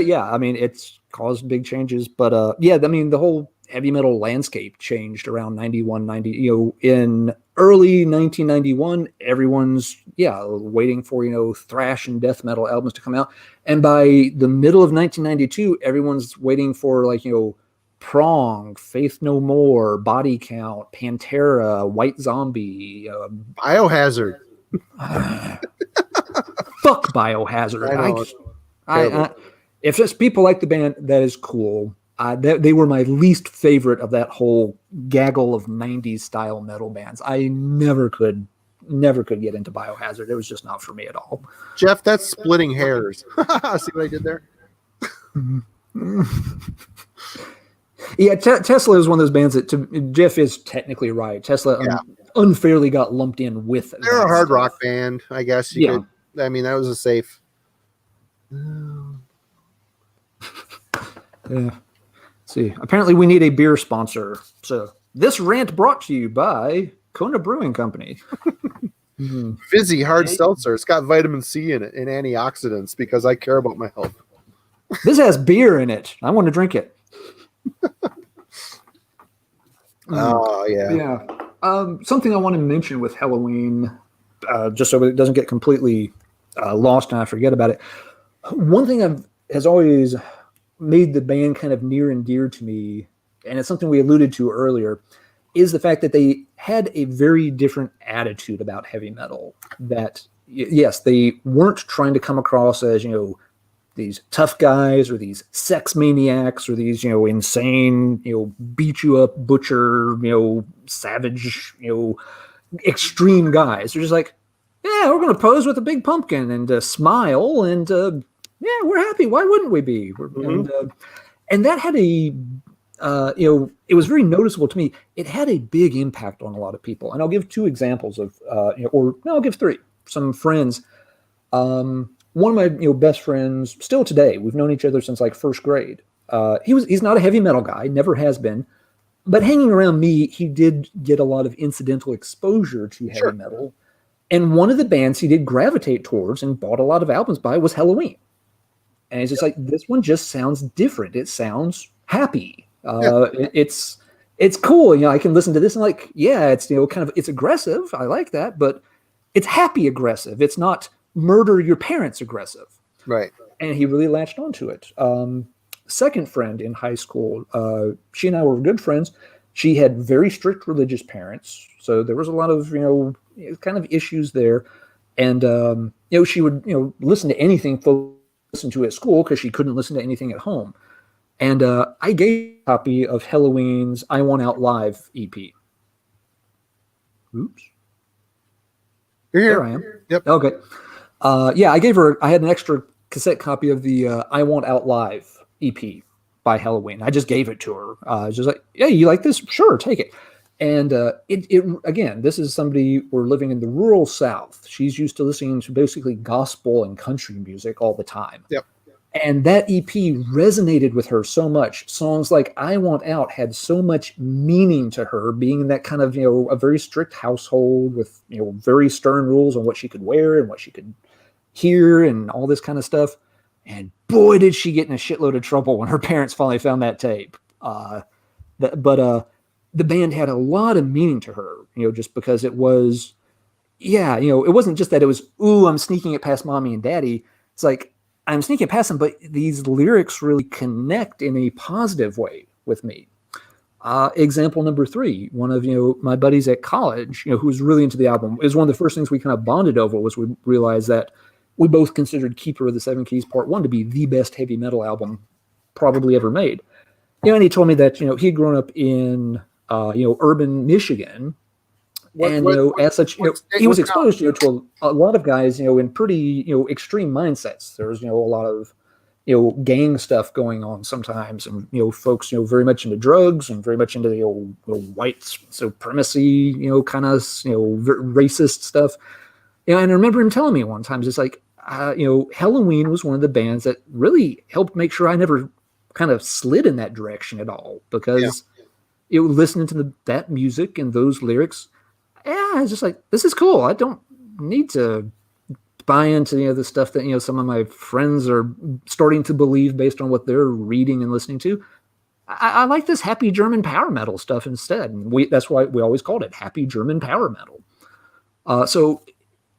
yeah, I mean, it's caused big changes. But yeah, I mean, the whole heavy metal landscape changed around 91, 90. In early 1991, everyone's waiting for thrash and death metal albums to come out, and by the middle of 1992, everyone's waiting for Prong, Faith No More, Body Count, Pantera, White Zombie, Biohazard. Fuck Biohazard. If it's people like the band, that is cool. They were my least favorite of that whole gaggle of 90s style metal bands. I never could get into Biohazard. It was just not for me at all. Jeff, that's splitting hairs. See what I did there? Yeah, Tesla is one of those bands that Jeff is technically right. Tesla unfairly got lumped in with. They're a hard rock band, I guess. You could. I mean, that was a safe. Yeah. See, apparently we need a beer sponsor. So this rant brought to you by Kona Brewing Company. Fizzy hard seltzer. It's got vitamin C in it and antioxidants because I care about my health. This has beer in it. I want to drink it. Oh, yeah. Yeah. Something I want to mention with Helloween, just so it doesn't get completely lost and I forget about it. One thing has always made the band kind of near and dear to me, and it's something we alluded to earlier, is the fact that they had a very different attitude about heavy metal. That, yes, they weren't trying to come across as, these tough guys or these sex maniacs or these, insane, beat you up, butcher, savage, extreme guys. They're just like, yeah, we're going to pose with a big pumpkin and smile and, yeah, we're happy. Why wouldn't we be? And that had a, it was very noticeable to me. It had a big impact on a lot of people. And I'll give two examples of, I'll give three. Some friends. One of my best friends, still today, we've known each other since first grade. He's not a heavy metal guy, never has been. But hanging around me, he did get a lot of incidental exposure to heavy metal. And one of the bands he did gravitate towards and bought a lot of albums by was Helloween. And it's just this one just sounds different. It sounds happy. It's cool. I can listen to this and it's, kind of, it's aggressive. I like that, but it's happy aggressive. It's not murder your parents aggressive. Right. And he really latched onto it. Second friend in high school, she and I were good friends. She had very strict religious parents. So there was a lot of, kind of issues there. And, she would, listen to anything listen to at school because she couldn't listen to anything at home. And I gave a copy of Helloween's I Want Out Live EP. Oops. You're here. There I am. Yep. Okay. I had an extra cassette copy of the I Want Out Live EP by Helloween. I just gave it to her. Just yeah, you like this? Sure, take it. And it again, this is somebody, we're living in the rural South. She's used to listening to basically gospel and country music all the time. Yep. And that EP resonated with her so much. Songs like I Want Out had so much meaning to her, being in that kind of, a very strict household with, very stern rules on what she could wear and what she could hear and all this kind of stuff. And boy, did she get in a shitload of trouble when her parents finally found that tape. But the band had a lot of meaning to her, just because it was, it wasn't just that it was, ooh, I'm sneaking it past mommy and daddy. It's like, I'm sneaking past them, but these lyrics really connect in a positive way with me. Example number 3, one of, my buddies at college, who was really into the album, is one of the first things we kind of bonded over was we realized that we both considered Keeper of the Seven Keys Part 1 to be the best heavy metal album probably ever made. And he told me that, he'd grown up in, urban Michigan. As such, he was exposed, to a lot of guys, in pretty, extreme mindsets. There's, a lot of, gang stuff going on sometimes, and folks, very much into drugs and very much into the white supremacy, kind of, racist stuff. And I remember him telling me one time, it's like, Helloween was one of the bands that really helped make sure I never kind of slid in that direction at all, because listening to that music and those lyrics. Yeah, it's just like, this is cool. I don't need to buy into the stuff that some of my friends are starting to believe based on what they're reading and listening to. I like this happy German power metal stuff instead, and that's why we always called it happy German power metal. So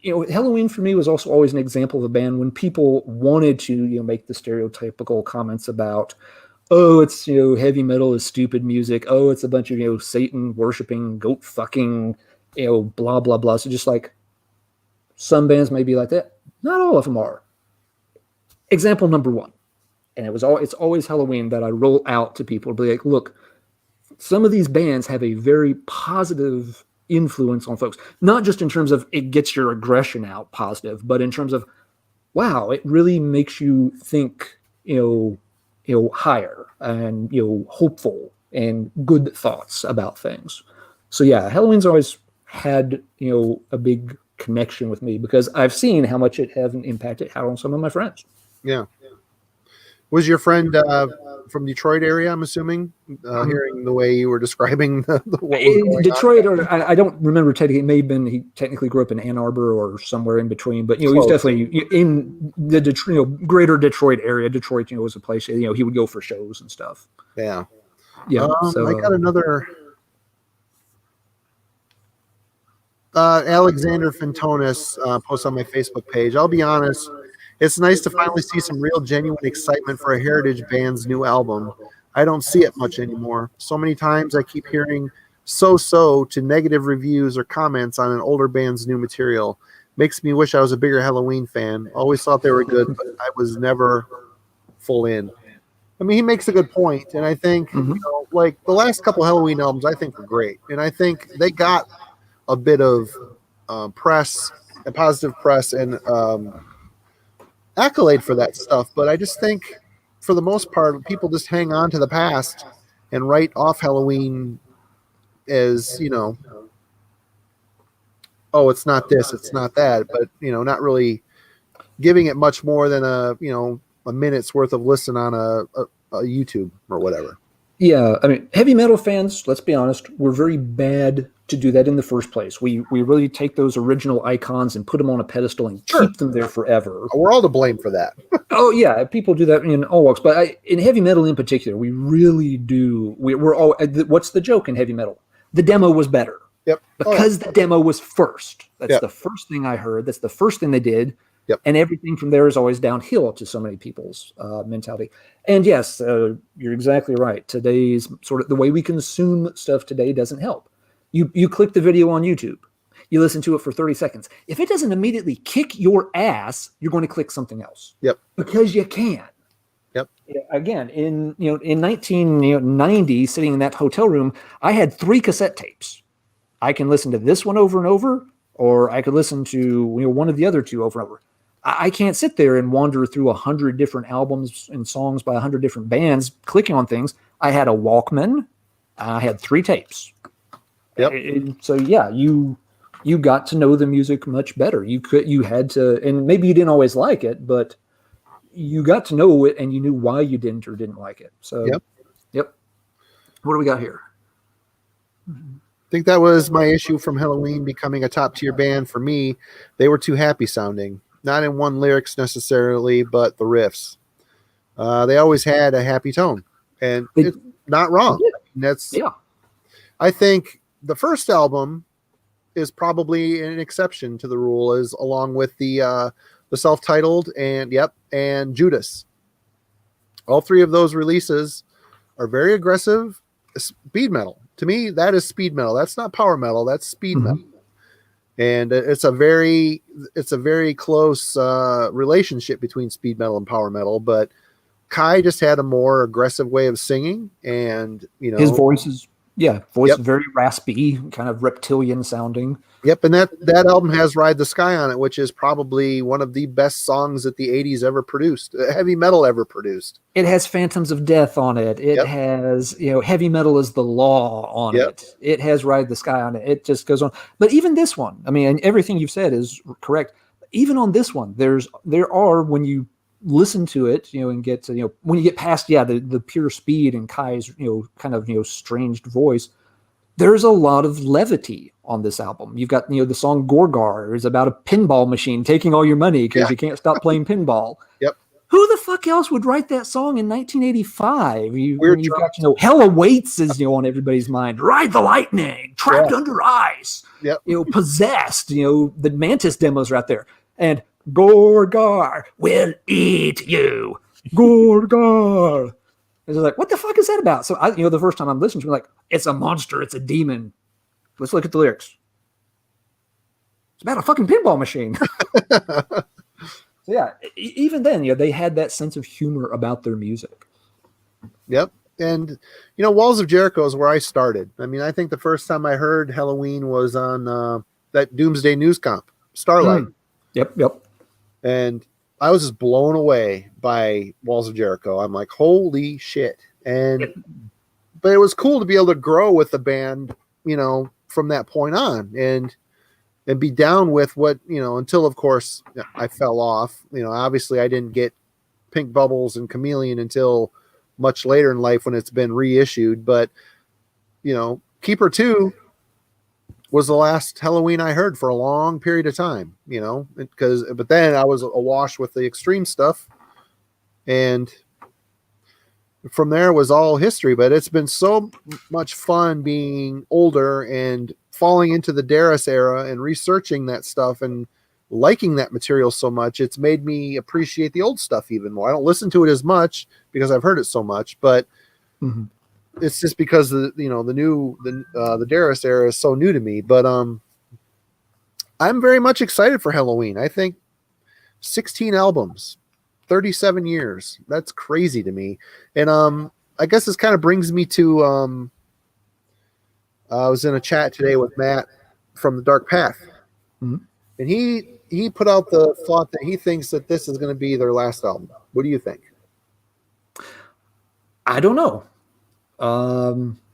Helloween for me was also always an example of a band when people wanted to make the stereotypical comments about, oh, it's heavy metal is stupid music. Oh, it's a bunch of Satan worshiping, goat fucking. Blah, blah, blah. So just like some bands may be like that. Not all of them are. Example number 1. And it's always Helloween that I roll out to people to be like, look, some of these bands have a very positive influence on folks. Not just in terms of it gets your aggression out positive, but in terms of, wow, it really makes you think, higher and, hopeful and good thoughts about things. So yeah, Helloween's always had a big connection with me because I've seen how much it has an impact it had on some of my friends. Yeah. Was your friend from Detroit area, I'm assuming, hearing the way you were describing what was going Detroit, on? or I don't remember technically. It may have been he technically grew up in Ann Arbor or somewhere in between, but he's definitely in the Detroit, greater Detroit area. Detroit, was a place he would go for shows and stuff. Yeah. So I got another. Alexander Fintonis posts on my Facebook page. I'll be honest, it's nice to finally see some real genuine excitement for a heritage band's new album. I don't see it much anymore. So many times I keep hearing so to negative reviews or comments on an older band's new material. Makes me wish I was a bigger Helloween fan. Always thought they were good, but I was never full in. I mean, he makes a good point, and I think like the last couple Helloween albums I think were great, and I think they got a bit of press and positive press and accolade for that stuff. But I just think for the most part, people just hang on to the past and write off Helloween as, oh, it's not this, it's not that, but, not really giving it much more than a minute's worth of listen on a YouTube or whatever. Yeah, I mean, heavy metal fans, let's be honest, we're very bad to do that in the first place. We really take those original icons and put them on a pedestal and keep them there forever. We're all to blame for that. Oh, yeah, people do that in all walks. But in heavy metal in particular, we really do. We're all. What's the joke in heavy metal? The demo was better. Yep. Because the demo was first. That's the first thing I heard. That's the first thing they did. Yep. And everything from there is always downhill to so many people's mentality. And yes, you're exactly right. Today's sort of the way we consume stuff today doesn't help. You click the video on YouTube, you listen to it for 30 seconds. If it doesn't immediately kick your ass, you're going to click something else. Yep. Because you can. Yep. Again, in 1990, sitting in that hotel room, I had 3 cassette tapes. I can listen to this one over and over, or I could listen to one of the other 2 over and over. I can't sit there and wander through 100 different albums and songs by 100 different bands, clicking on things. I had a Walkman. I had 3 tapes. Yep. So yeah, you got to know the music much better. You had to, and maybe you didn't always like it, but you got to know it and you knew why you didn't or didn't like it. So, yep. What do we got here? I think that was my issue from Helloween becoming a top tier band for me. They were too happy sounding, not in one lyrics necessarily, but the riffs. They always had a happy tone, and it's not wrong. I think the first album is probably an exception to the rule, is along with the self-titled and Judas. All three of those releases are very aggressive speed metal. To me, that is speed metal. That's not power metal. That's speed metal. And it's a very close relationship between speed metal and power metal. But Kai just had a more aggressive way of singing, and his voice is very raspy, kind of reptilian sounding. Yep, and that album has Ride the Sky on it, which is probably one of the best songs that the 80s ever produced, heavy metal ever produced. It has Phantoms of Death on it. It has, Heavy Metal is the Law on it. It has Ride the Sky on it. It just goes on. But even this one, I mean, and everything you've said is correct. Even on this one, there are, when you listen to it, and get to, when you get past, the pure speed and Kai's, kind of, stranged voice, there's a lot of levity on this album. You've got, the song Gorgar is about a pinball machine taking all your money because you can't stop playing pinball. Yep. Who the fuck else would write that song in 1985? You've got, Hell Awaits is, on everybody's mind. Ride the Lightning, Trapped Under Ice, Possessed, the Mantis demos are out there. And Gorgar will eat you. Gorgar. It's like, what the fuck is that about? So the first time I'm listening to it, I'm like, it's a monster, it's a demon. Let's look at the lyrics. It's about a fucking pinball machine. So even then, they had that sense of humor about their music. Yep. And, Walls of Jericho is where I started. I mean, I think the first time I heard Helloween was on that Doomsday News Comp, Starlight. Yep. And I was just blown away by Walls of Jericho. I'm like, holy shit. But it was cool to be able to grow with the band, from that point on and be down with what, until of course I fell off. Obviously I didn't get Pink Bubbles and Chameleon until much later in life when it's been reissued. But, Keeper 2 was the last Helloween I heard for a long period of time, but then I was awash with the extreme stuff, and from there was all history. But it's been so much fun being older and falling into the Darius era and researching that stuff and liking that material so much. It's made me appreciate the old stuff even more. I don't listen to it as much because I've heard it so much, but it's just because the Darius era is so new to me. But I'm very much excited for Helloween. I think 16 albums, 37 years. That's crazy to me. And I guess this kind of brings me to I was in a chat today with Matt from the Dark Path, and he put out the thought that he thinks that this is going to be their last album. What do you think? I don't know.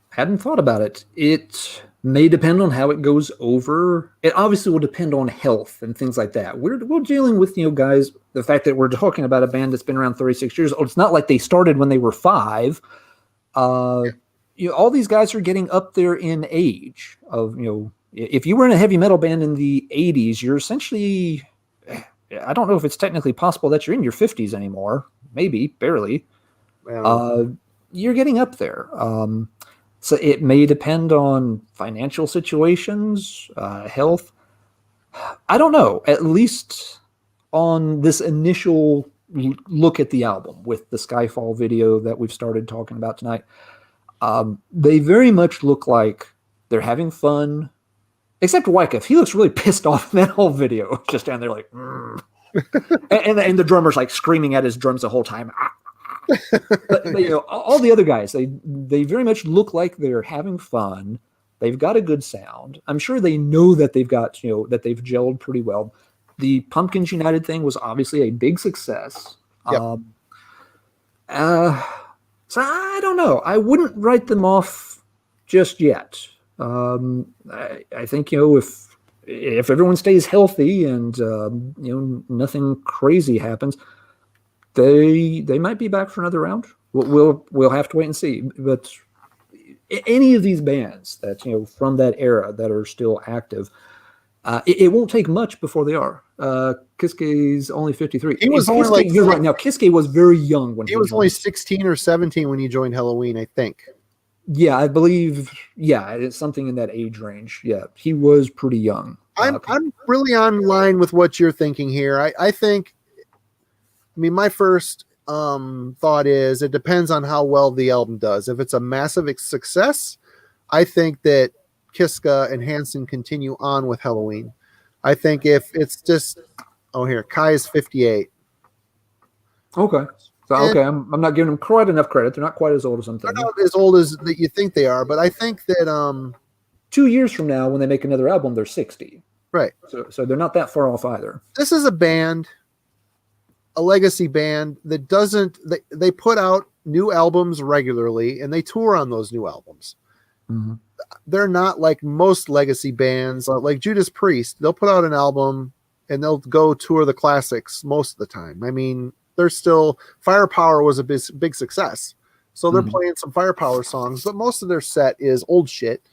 Hadn't thought about it. It may depend on how it goes over. It obviously will depend on health and things like that. We're dealing with, guys, the fact that we're talking about a band that's been around 36 years old. It's not like they started when they were 5. All these guys are getting up there in age of, if you were in a heavy metal band in the 80s, you're essentially, I don't know if it's technically possible that you're in your 50s anymore. Maybe, barely. You're getting up there. So it may depend on financial situations, health. I don't know. At least on this initial look at the album with the Skyfall video that we've started talking about tonight, they very much look like they're having fun. Except Wyckoff. He looks really pissed off in that whole video. Just down there like, and the drummer's like screaming at his drums the whole time. but all the other guys, they very much look like they're having fun. They've got a good sound. I'm sure they know that they've got, that they've gelled pretty well. The Pumpkins United thing was obviously a big success. Yep. So I don't know. I wouldn't write them off just yet. I think, if everyone stays healthy and, nothing crazy happens, They might be back for another round. We'll have to wait and see. But any of these bands that from that era that are still active, it won't take much before they are. Kiske only 53. He was only you're right. Now Kiske was very young when he was only 16 or 17 when he joined Helloween, I think. Yeah, I believe. Yeah, it's something in that age range. Yeah, he was pretty young. I'm really on line with what you're thinking here. I think. I mean, my first thought is it depends on how well the album does. If it's a massive success, I think that Kiske and Hansen continue on with Helloween. I think if it's just, here, Kai is 58. Okay. So, I'm not giving them quite enough credit. They're not quite as old as I'm thinking. They're not as old as that you think they are, but I think that 2 years from now, when they make another album, they're 60. Right. So they're not that far off either. This is a band, a legacy band that doesn't. They put out new albums regularly, and they tour on those new albums. Mm-hmm. They're not like most legacy bands, like Judas Priest. They'll put out an album and they'll go tour the classics most of the time. I mean, they're still Firepower was a big success, so they're playing some Firepower songs, but most of their set is old shit.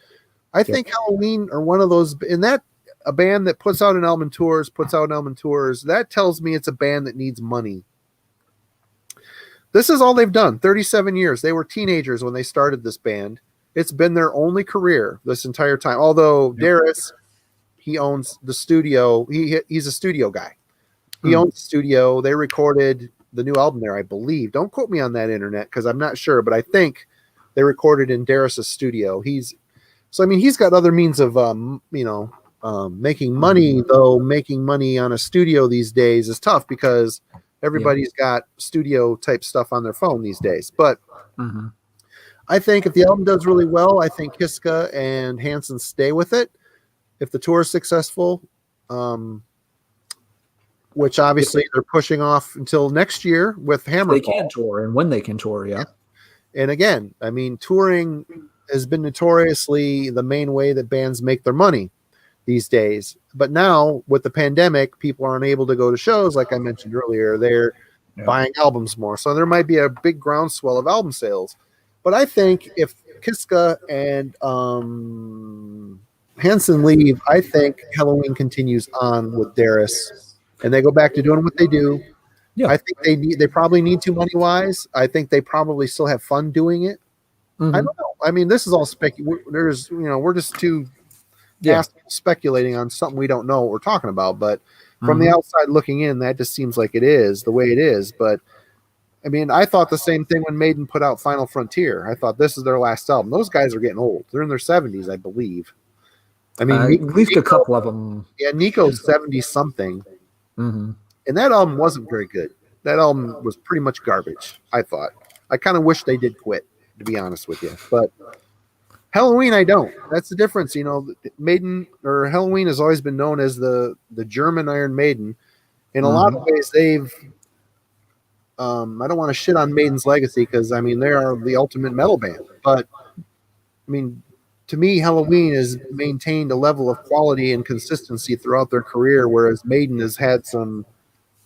I think Helloween are one of those, in that a band that puts out an album and tours. That tells me it's a band that needs money. This is all they've done. 37 years. They were teenagers when they started this band. It's been their only career this entire time. Although Darius, he owns the studio. He's a studio guy. He owns the studio. They recorded the new album there, I believe. Don't quote me on that, internet, because I'm not sure, but I think they recorded in Darius's studio. He's got other means of making money, though. Making money on a studio these days is tough because everybody's got studio type stuff on their phone these days. But I think if the album does really well, I think Kiske and Hansen stay with it. If the tour is successful, which obviously they're pushing off until next year with Hammerfall. They can tour, and when they can tour, yeah. And again, I mean, touring has been notoriously the main way that bands make their money these days. But now, with the pandemic, people aren't able to go to shows, like I mentioned earlier. They're buying albums more. So there might be a big groundswell of album sales. But I think if Kiske and Hansen leave, I think Helloween continues on with Darius, and they go back to doing what they do. Yeah. I think they probably need to money-wise. I think they probably still have fun doing it. I don't know. I mean, this is all we're just too speculating on something we don't know what we're talking about. But from the outside looking in, that just seems like it is the way it is. But I mean, I thought the same thing when Maiden put out Final Frontier. I thought this is their last album. Those guys are getting old. They're in their 70s, I believe. I mean, at least a couple of them. Yeah, Nico's 70-something. And that album wasn't very good. That album was pretty much garbage, I thought. I kind of wish they did quit, to be honest with you. But Helloween, I don't. That's the difference. Maiden, or Helloween, has always been known as the German Iron Maiden. In a lot of ways, they've I don't want to shit on Maiden's legacy because, I mean, they are the ultimate metal band. But, I mean, to me, Helloween has maintained a level of quality and consistency throughout their career, whereas Maiden has had some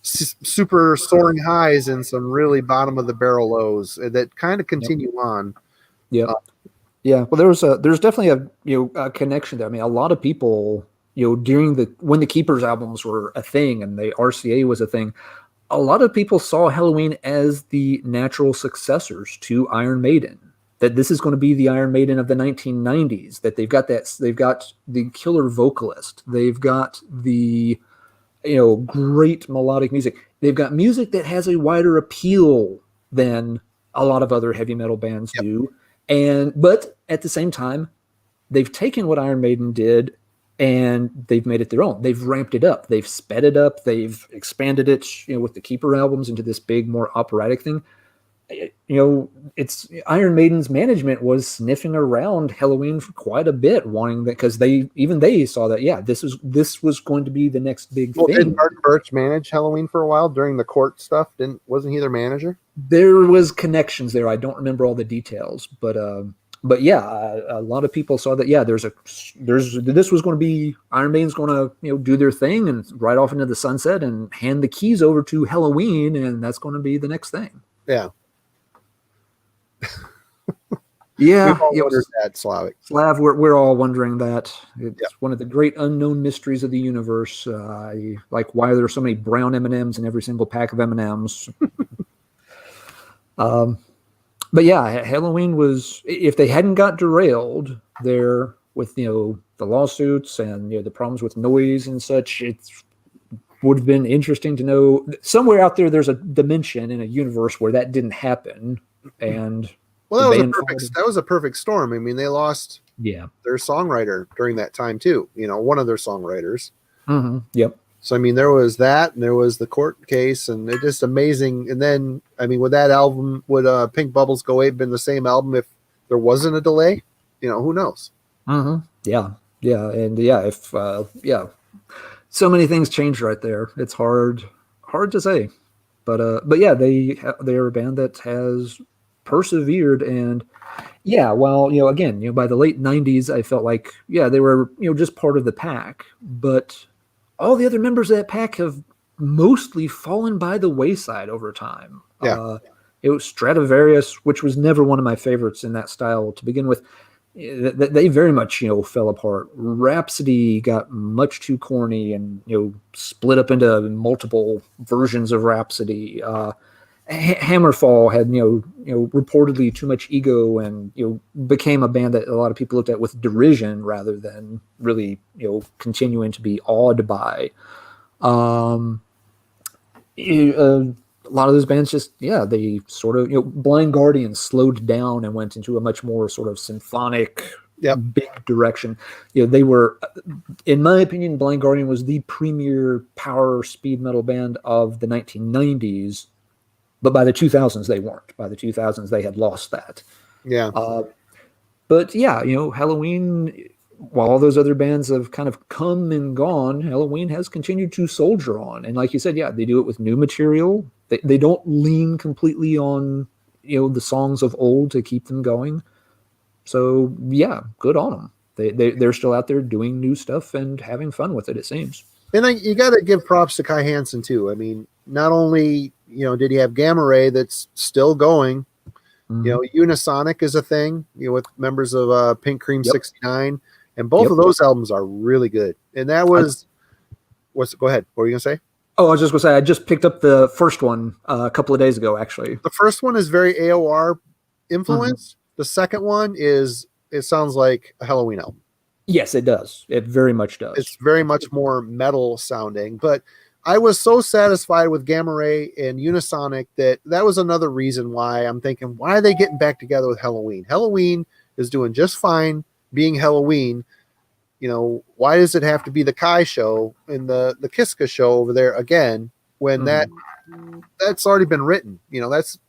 super soaring highs and some really bottom of the barrel lows that kind of continue on. Yeah. Yeah. Well, there's definitely a connection there. I mean, a lot of people, during when the Keepers albums were a thing and the RCA was a thing, a lot of people saw Helloween as the natural successors to Iron Maiden. That this is going to be the Iron Maiden of the 1990s. That they've got the killer vocalist. They've got the great melodic music. They've got music that has a wider appeal than a lot of other heavy metal bands do. But at the same time, they've taken what Iron Maiden did and they've made it their own. They've ramped it up. They've sped it up. They've expanded it, with the Keeper albums into this big, more operatic thing. It's Iron Maiden's management was sniffing around Helloween for quite a bit, wanting that because they saw that this was going to be the next big thing. Didn't Martin Birch manage Helloween for a while during the court stuff? Wasn't he their manager? There was connections there. I don't remember all the details, but But yeah, a lot of people saw that. Yeah, this was going to be Iron Maiden's going to do their thing and ride off into the sunset and hand the keys over to Helloween, and that's going to be the next thing. Yeah. Yeah, we've all wondered that, Slav. We're all wondering that. It's one of the great unknown mysteries of the universe. Like why there are so many brown M&Ms in every single pack of M&Ms. But yeah, Helloween was, if they hadn't got derailed there with, the lawsuits and, the problems with noise and such, it would have been interesting to know somewhere out there, there's a dimension in a universe where that didn't happen. And well, that was a perfect storm. I mean, they lost their songwriter during that time too, one of their songwriters. Mm-hmm. Yep. So, I mean, there was that, and there was the court case, and it's just amazing. And then, I mean, would that album, would Pink Bubbles Go 8 been the same album if there wasn't a delay? Who knows? Mm-hmm. Yeah. Yeah. And if, so many things changed right there. It's hard to say. But yeah, they're a band that has persevered. And well, again, by the late 90s, I felt like, they were, just part of the pack. But all the other members of that pack have mostly fallen by the wayside over time. Yeah. It was Stradivarius, which was never one of my favorites in that style to begin with. They very much, fell apart. Rhapsody got much too corny and, split up into multiple versions of Rhapsody. Hammerfall had, reportedly too much ego and, became a band that a lot of people looked at with derision rather than really, continuing to be awed by. A lot of those bands just, they sort of, Blind Guardian slowed down and went into a much more sort of symphonic, big direction. They were, in my opinion, Blind Guardian was the premier power speed metal band of the 1990s. But by the 2000s, they weren't. By the 2000s, they had lost that. Yeah. But Helloween, while all those other bands have kind of come and gone, Helloween has continued to soldier on. And like you said, they do it with new material. They don't lean completely on, the songs of old to keep them going. So, good on them. They're still out there doing new stuff and having fun with it, it seems. And you got to give props to Kai Hansen, too. I mean, not only, did he have Gamma Ray that's still going, Unisonic is a thing, with members of Pink Cream 69. And both of those albums are really good. And that was, go ahead. What were you going to say? Oh, I was just going to say, I just picked up the first one a couple of days ago, actually. The first one is very AOR influenced. The second one it sounds like a Helloween album. Yes, it does. It very much does. It's very much more metal sounding, but I was so satisfied with Gamma Ray and Unisonic that was another reason why I'm thinking, why are they getting back together with Helloween? Helloween is doing just fine being Helloween. Why does it have to be the Kai show and the Kiska show over there again when that's already been written?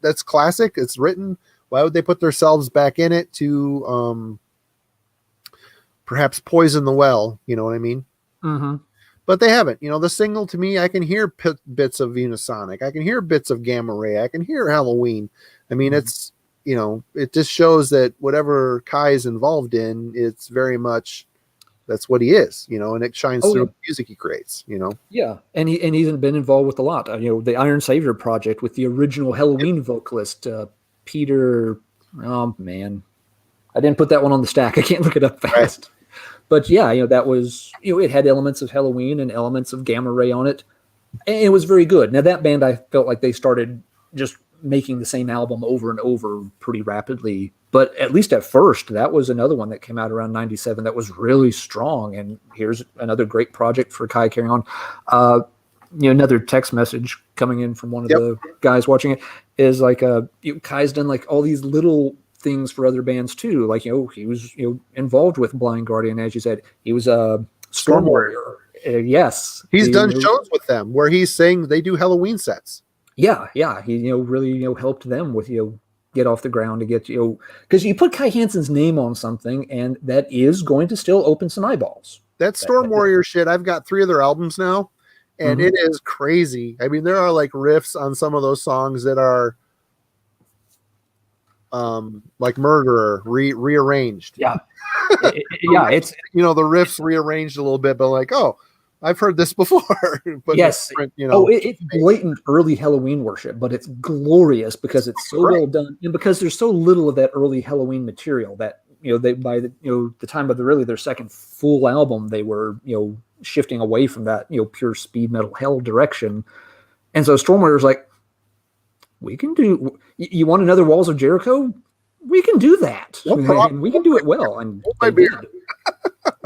That's classic. It's written. Why would they put themselves back in it to perhaps poison the well? You know what I mean? Mm-hmm. But they haven't. The single, to me, I can hear bits of Unisonic. I can hear bits of Gamma Ray. I can hear Helloween. I mean, it's, it just shows that whatever Kai is involved in, it's very much, that's what he is, and it shines through the music he creates, Yeah. And he's been involved with a lot. The Iron Savior project with the original Helloween vocalist, Peter. Oh, man. I didn't put that one on the stack. I can't look it up fast. Right. But that was, it had elements of Helloween and elements of Gamma Ray on it. And it was very good. Now, that band, I felt like they started just making the same album over and over pretty rapidly. But at least at first, that was another one that came out around 97 that was really strong. And here's another great project for Kai carrying on. Another text message coming in from one of the guys watching it is like, Kai's done like all these little things for other bands too. Like, he was, involved with Blind Guardian, as you said. He was a Storm Warrior. Yes. He's done shows with them where he's saying they do Helloween sets. Yeah. He, really, helped them with, get off the ground to get, because you put Kai Hansen's name on something and that is going to still open some eyeballs. That Storm Warrior shit, I've got 3 of their albums now and it is crazy. I mean, there are like riffs on some of those songs that are like Murderer rearranged. Yeah. It's the riffs rearranged a little bit, but like, oh, I've heard this before. But yes, it's blatant early Helloween worship, but it's glorious because it's so well done, and because there's so little of that early Helloween material that they by the time of their second full album, they were shifting away from that pure speed metal hell direction, and so Stormwatter's like, we can do. You want another Walls of Jericho? We can do that. And we can do it well. And they did.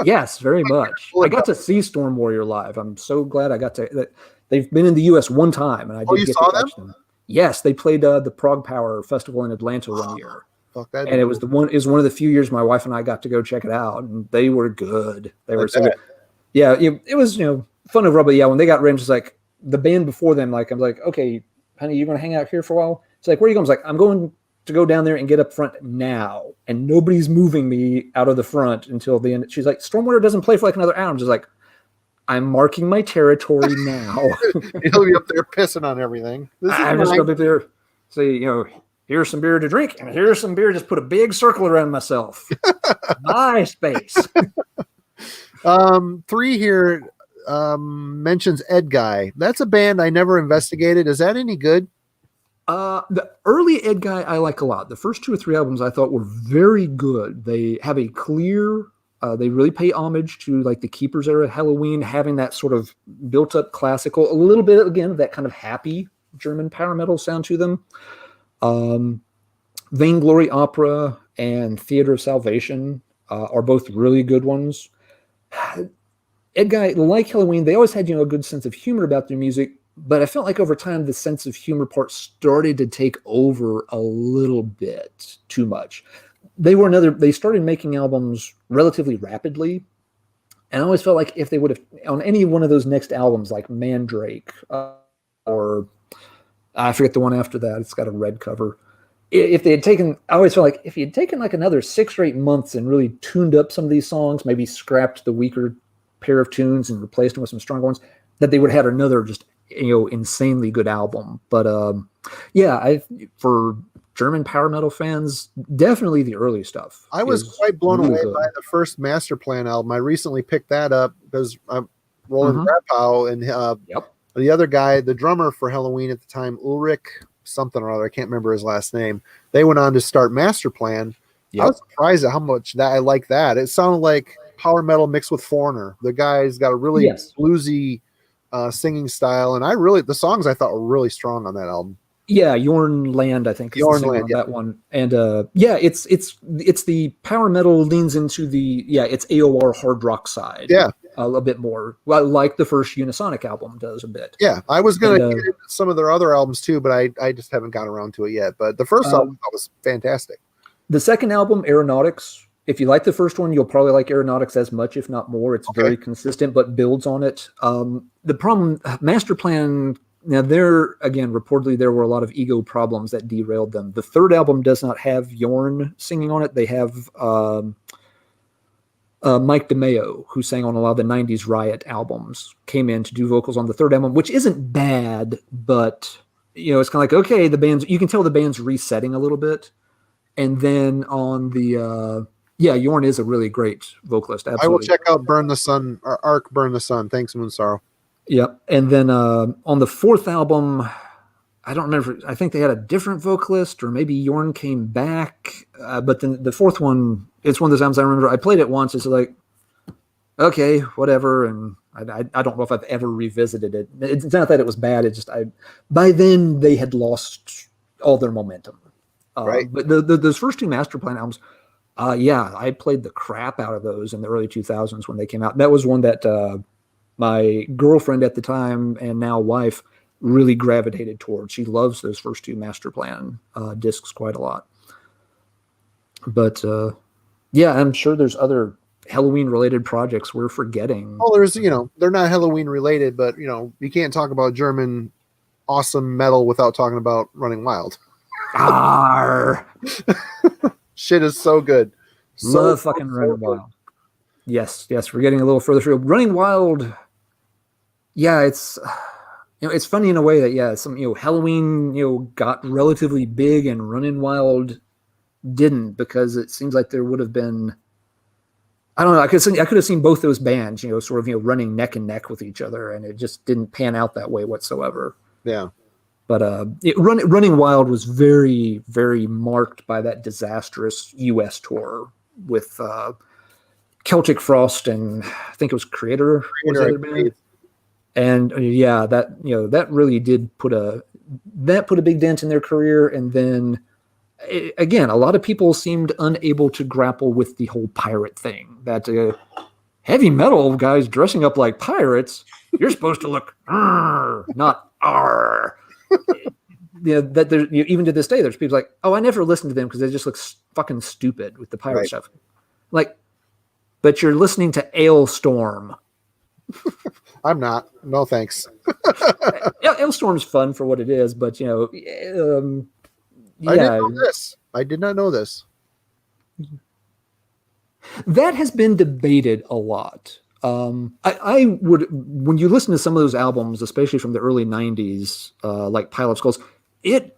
Yes, very much. I got to see Storm Warrior live. I'm so glad I got to. They've been in the U.S. one time, and I did get to watch them. Yes, they played the Prog Power Festival in Atlanta one year. And it was one of the few years my wife and I got to go check it out, and they were good. They were so good. Yeah, it was fun overall. But yeah, when they got Range, it's like the band before them. Like I'm like, okay, honey, you're going to hang out here for a while? It's like, where are you going? I was like, I'm going to go down there and get up front now. And nobody's moving me out of the front until the end. She's like, Stormwater doesn't play for like another hour. I'm just like, I'm marking my territory now. He'll be up there pissing on everything. I'm just going to be there. Say, here's some beer to drink. And here's some beer. Just put a big circle around myself. My space. 3 here mentions Ed Guy. That's a band I never investigated. Is that any good? The early Ed Guy I like a lot. The first 2 or 3 albums I thought were very good. They have a clear, they really pay homage to like the Keepers era Helloween, having that sort of built up classical, a little bit again of that kind of happy German power metal sound to them. Vainglory Opera and Theater of Salvation are both really good ones. Ed Guy, like Helloween, they always had a good sense of humor about their music, but I felt like over time the sense of humor part started to take over a little bit too much. They started making albums relatively rapidly, and I always felt like if they would have on any one of those next albums, like Mandrake, or I forget the one after that, it's got a red cover. If they had taken, I always felt like if you had taken like another 6 or 8 months and really tuned up some of these songs, maybe scrapped the weaker pair of tunes and replaced them with some stronger ones, that they would have had another just insanely good album. But for German power metal fans, definitely the early stuff. I was quite blown away by the first Master Plan album. I recently picked that up because I'm Roland Grappow and the other guy, the drummer for Helloween at the time, Ulrich something or other, I can't remember his last name. They went on to start Master Plan. I was surprised at how much that I like that. It sounded like power metal mixed with Foreigner. The guy's got a really bluesy singing style, and the songs I thought were really strong on that album. Yeah, Jorn Land, I think, is the singer on that one. And it's the power metal leans into it's AOR hard rock side. Yeah. A bit more. Well, like the first Unisonic album does a bit. Yeah, I was going to get into some of their other albums too, but I just haven't gotten around to it yet. But the first album was fantastic. The second album, Aeronautics, if you like the first one, you'll probably like Aeronautics as much, if not more. It's very consistent, but builds on it. The problem, Master Plan, now reportedly there were a lot of ego problems that derailed them. The third album does not have Jorn singing on it. They have Mike DeMeo, who sang on a lot of the 90s Riot albums, came in to do vocals on the third album, which isn't bad, but it's kind of like, okay, you can tell the band's resetting a little bit. And then on the Jorn is a really great vocalist. Absolutely. I will check out Burn the Sun or Arc Burn the Sun. Thanks, Moonsorrow. Yep. And then on the fourth album, I don't remember. I think they had a different vocalist, or maybe Jorn came back. But then the fourth one, it's one of those albums I remember. I played it once. It's like, okay, whatever. And I don't know if I've ever revisited it. It's not that it was bad. It's just by then they had lost all their momentum. Right. But those first 2 Master Plan albums, I played the crap out of those in the early 2000s when they came out. That was one that my girlfriend at the time and now wife really gravitated towards. She loves those first 2 Master Plan discs quite a lot. But I'm sure there's other Helloween related projects we're forgetting. Oh, there's they're not Helloween related, but you can't talk about German awesome metal without talking about Running Wild. Shit is so good. Love fucking Running Wild. Yes, we're getting a little further through. Running Wild, it's it's funny in a way that some Helloween got relatively big, and Running Wild didn't, because it seems like there would have been, I don't know, I could have seen both those bands, sort of, running neck and neck with each other, and it just didn't pan out that way whatsoever. Yeah. But Running Wild was very, very marked by that disastrous U.S. tour with Celtic Frost and I think it was Creator was the other band. And that really did put a big dent in their career. And then again, a lot of people seemed unable to grapple with the whole pirate thing. That heavy metal guys dressing up like pirates, you're supposed to look not R. That there, even to this day, there's people like, oh, I never listened to them because they just look fucking stupid with the pirate stuff. Like, but you're listening to Ailstorm. I'm not. No thanks. Ailstorm's fun for what it is, but I didn't know this. I did not know this. That has been debated a lot. I would, when you listen to some of those albums, especially from the early 90s, like Pile of Skulls, if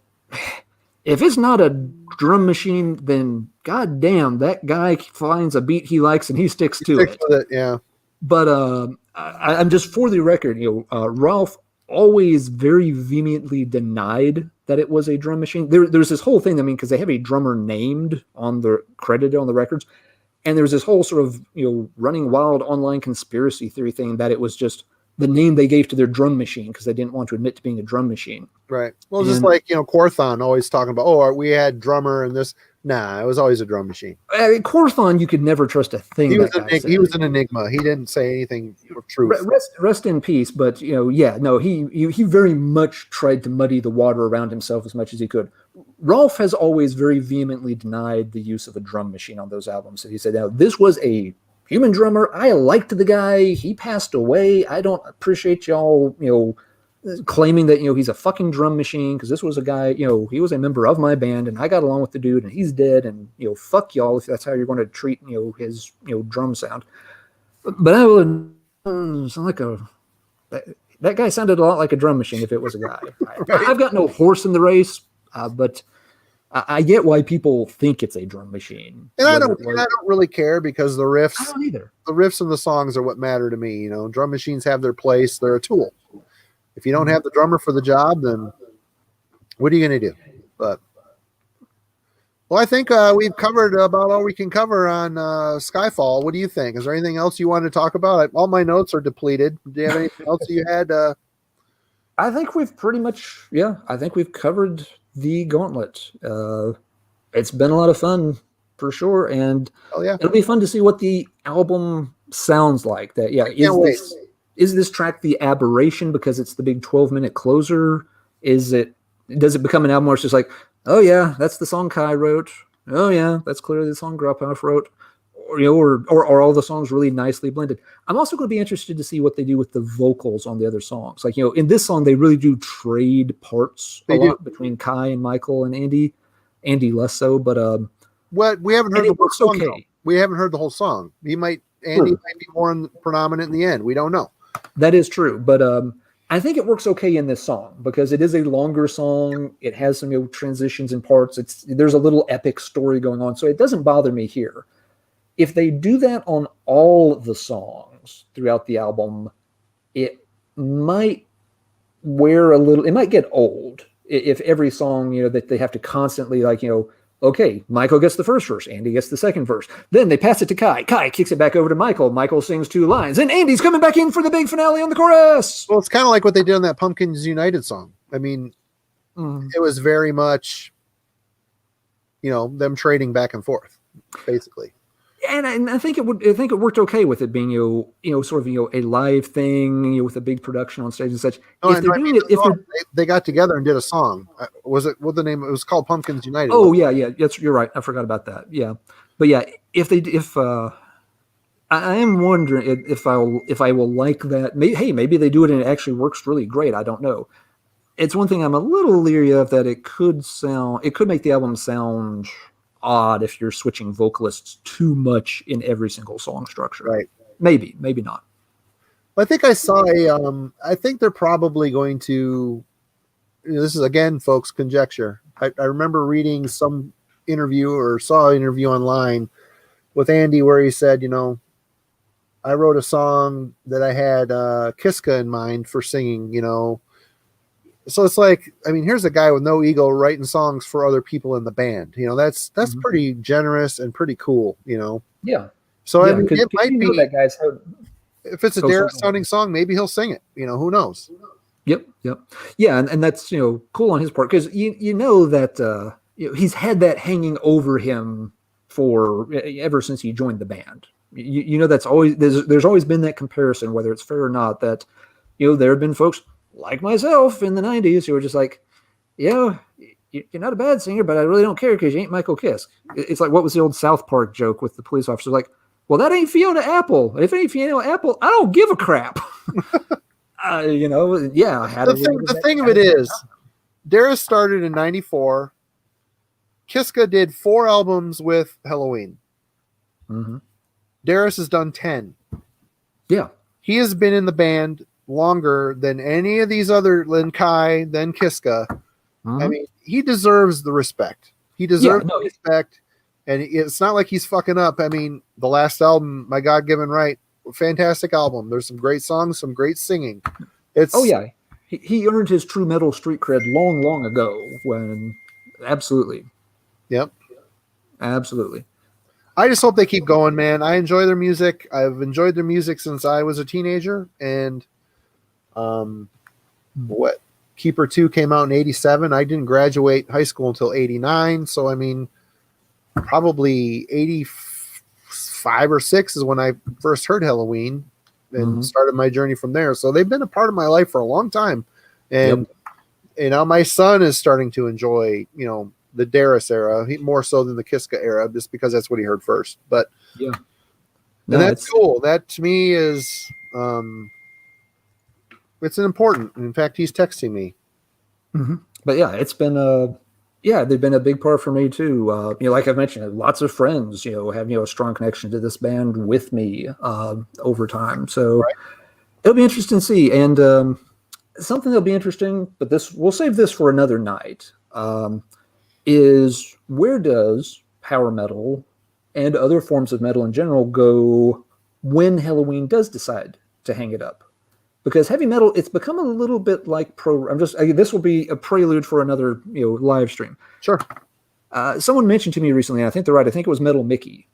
it's not a drum machine, then goddamn, that guy finds a beat he likes and he sticks to it. With it. Yeah. But I'm just, for the record, Ralph always very vehemently denied that it was a drum machine. There's this whole thing, because they have a drummer named on the credited on the records. And there's this whole sort of, Running Wild online conspiracy theory thing that it was just the name they gave to their drum machine because they didn't want to admit to being a drum machine. Right. Well, just like, Quorthon always talking about, we had drummer and this. Nah, it was always a drum machine. Quorthon, you could never trust a thing. He was an enigma. He didn't say anything of truth. Rest in peace. But, he very much tried to muddy the water around himself as much as he could. Rolf has always very vehemently denied the use of a drum machine on those albums. He said, this was a human drummer. I liked the guy. He passed away. I don't appreciate y'all, claiming that, he's a fucking drum machine, because this was a guy, he was a member of my band and I got along with the dude and he's dead, and, fuck y'all if that's how you're going to treat, his, drum sound. But I would sound like that guy sounded a lot like a drum machine if it was a guy. Right. I've got no horse in the race, but I get why people think it's a drum machine. And I don't really care, because the riffs, I don't either. The riffs and the songs are what matter to me. Drum machines have their place. They're a tool. If you don't have the drummer for the job, then what are you going to do? But, I think we've covered about all we can cover on Skyfall. What do you think? Is there anything else you want to talk about? All my notes are depleted. Do you have anything else you had? I think we've pretty much, I think we've covered the gauntlet. It's been a lot of fun for sure, and it'll be fun to see what the album sounds like. Is this track the aberration because it's the big 12-minute closer? Does it become an album where it's just like, oh yeah, that's the song Kai wrote. Oh yeah, that's clearly the song Grupoff wrote. Or are all the songs really nicely blended? I'm also going to be interested to see what they do with the vocals on the other songs. Like, in this song, they really do trade parts lot between Kai and Michael and Andy. Andy less so, but we haven't heard the whole song. Okay. We haven't heard the whole song. Andy might be more predominant in the end. We don't know. That is true, but I think it works okay in this song because it is a longer song. It has some transitions and parts. There's a little epic story going on, so it doesn't bother me here. If they do that on all the songs throughout the album, it might it might get old if every song, that they have to constantly okay, Michael gets the first verse, Andy gets the second verse. Then they pass it to Kai. Kai kicks it back over to Michael. Michael sings 2 lines. And Andy's coming back in for the big finale on the chorus. Well, it's kind of like what they did on that Pumpkins United song. I mean, it was very much, them trading back and forth, basically. And I think it worked okay with it being sort of a live thing with a big production on stage and such. They got together and did a song. Was it what the name? It was called Pumpkins United. Oh yeah, you're right. I forgot about that. Yeah, but yeah, I am wondering if I will like that. Maybe they do it and it actually works really great. I don't know. It's one thing I'm a little leery of, that it could make the album sound odd if you're switching vocalists too much in every single song structure. Right. Maybe not. I think I saw I think they're probably going to, this is again, folks, conjecture. I remember reading some interview or saw an interview online with Andy where he said, I wrote a song that I had Kiska in mind for singing, So it's like, here's a guy with no ego writing songs for other people in the band. That's pretty generous and pretty cool, Yeah. So yeah, it might be that guy's if it's a Dara sounding song, maybe he'll sing it. Who knows? Yep. Yeah, and that's cool on his part because you know that he's had that hanging over him for ever since he joined the band. That's always there's always been that comparison, whether it's fair or not. That there have been folks like myself in the '90s who were just like, you're not a bad singer, but I really don't care because you ain't Michael Kiske. It's like what was the old South Park joke with the police officer? Like, well, that ain't Fiona Apple. If it ain't Fiona Apple, I don't give a crap. I had the thing of it is, Dara started in '94. Kiska did 4 albums with Helloween. Mm-hmm. Darius has done 10. Yeah. He has been in the band longer than any of these other, than Kai, than Kiska. Mm-hmm. He deserves the respect. He deserves the respect. And it's not like he's fucking up. The last album, My God-Given Right, fantastic album. There's some great songs, some great singing. He earned his true metal street cred long, long ago when absolutely. Yep. Absolutely. I just hope they keep going, man. I enjoy their music. I've enjoyed their music since I was a teenager. And Keeper 2 came out in 87. I didn't graduate high school until 89. So, probably 85 or 6 is when I first heard Helloween and started my journey from there. So they've been a part of my life for a long time. And, my son is starting to enjoy, the Darius era, more so than the Kiska era, just because that's what he heard first. But and that's cool. That to me is, it's an important. In fact, he's texting me. Mm-hmm. But it's been they've been a big part for me too. Like I've mentioned, lots of friends, have a strong connection to this band with me over time. So it'll be interesting to see. And something that'll be interesting, but we'll save this for another night. Is where does power metal and other forms of metal in general go when Helloween does decide to hang it up? Because heavy metal, it's become a little bit like this will be a prelude for another live stream. Sure. Someone mentioned to me recently, and I think they're right. I think it was Metal Mickey,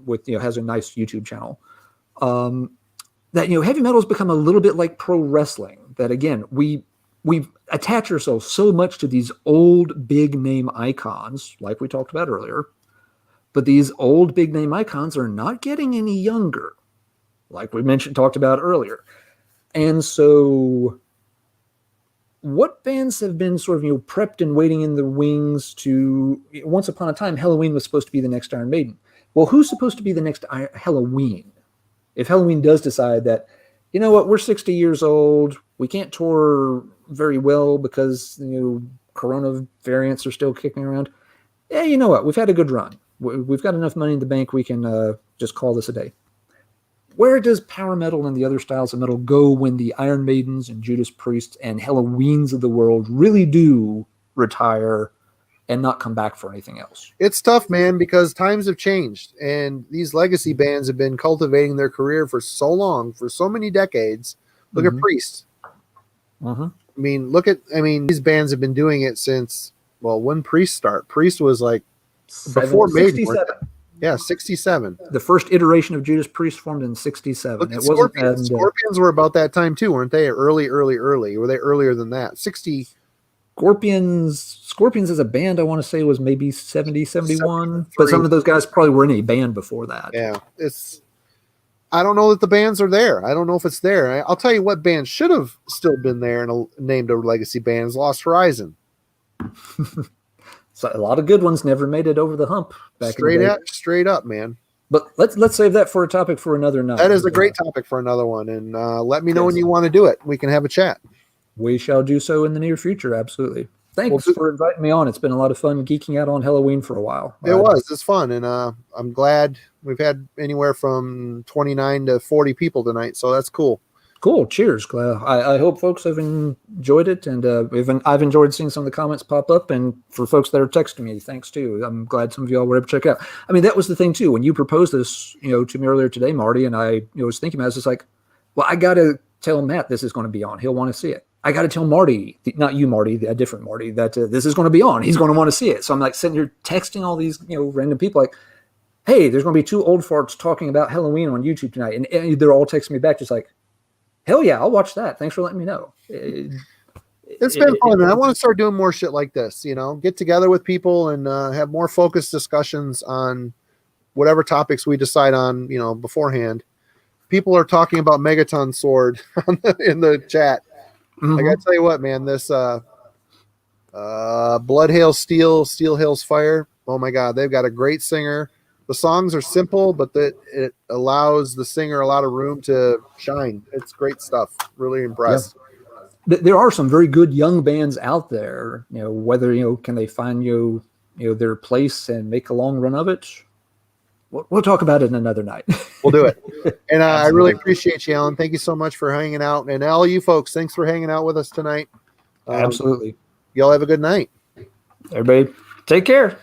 with has a nice YouTube channel. That heavy metal has become a little bit like pro wrestling. That again, we attach ourselves so much to these old big name icons, like we talked about earlier. But these old big name icons are not getting any younger, like we talked about earlier. And so what bands have been sort of, prepped and waiting in the wings to, once upon a time, Helloween was supposed to be the next Iron Maiden. Well, who's supposed to be the next Helloween? If Helloween does decide that, we're 60 years old, we can't tour very well because, corona variants are still kicking around. Yeah, you know what? We've had a good run. We've got enough money in the bank. We can just call this a day. Where does power metal and the other styles of metal go when the Iron Maidens and Judas Priests and Halloweens of the world really do retire and not come back for anything else? It's tough, man, because times have changed, and these legacy bands have been cultivating their career for so long, for so many decades. Look at Priest. These bands have been doing it since, when Priest started. Priest was like before Maiden. 67. The first iteration of Judas Priest formed in 67. Look, Scorpions were about that time too, weren't they? Early. Were they earlier than that? 60. Scorpions as a band, I want to say, was maybe 70, 71. But some of those guys probably were in a band before that. Yeah. I don't know that the bands are there. I don't know if it's there. I'll tell you what band should have still been there and named a legacy band is Lost Horizon. So a lot of good ones never made it over the hump. Straight up, man. But let's save that for a topic for another night. That is a great topic for another one. And let me know when you want to do it. We can have a chat. We shall do so in the near future. Absolutely. Thanks for inviting me on. It's been a lot of fun geeking out on Helloween for a while. It's fun. And I'm glad we've had anywhere from 29 to 40 people tonight. So that's cool. Cool. Cheers. I hope folks have enjoyed it, and I've enjoyed seeing some of the comments pop up. And for folks that are texting me, thanks too. I'm glad some of y'all were able to check it out. I mean, that was the thing too. When you proposed this, to me earlier today, Marty, and I was thinking, I was just like, well, I got to tell Matt this is going to be on. He'll want to see it. I got to tell Marty, not you, Marty, a different Marty, that this is going to be on. He's going to want to see it. So I'm like sitting here texting all these, random people like, hey, there's going to be 2 old farts talking about Helloween on YouTube tonight. And they're all texting me back just like, hell yeah, I'll watch that. Thanks for letting me know. It's been fun, and I want to start doing more shit like this. Get together with people and have more focused discussions on whatever topics we decide on. Beforehand. People are talking about Megaton Sword in the chat. Mm-hmm. I gotta tell you what, man. This Blood Hail Steel, Steel Hails Fire. Oh my God, they've got a great singer. The songs are simple, but it allows the singer a lot of room to shine. It's great stuff. Really impressed. Yeah. There are some very good young bands out there. Whether can they find their place and make a long run of it. We'll talk about it another night. We'll do it. And I really appreciate you, Alan. Thank you so much for hanging out, and all you folks, thanks for hanging out with us tonight. Absolutely. Y'all have a good night. Everybody, take care.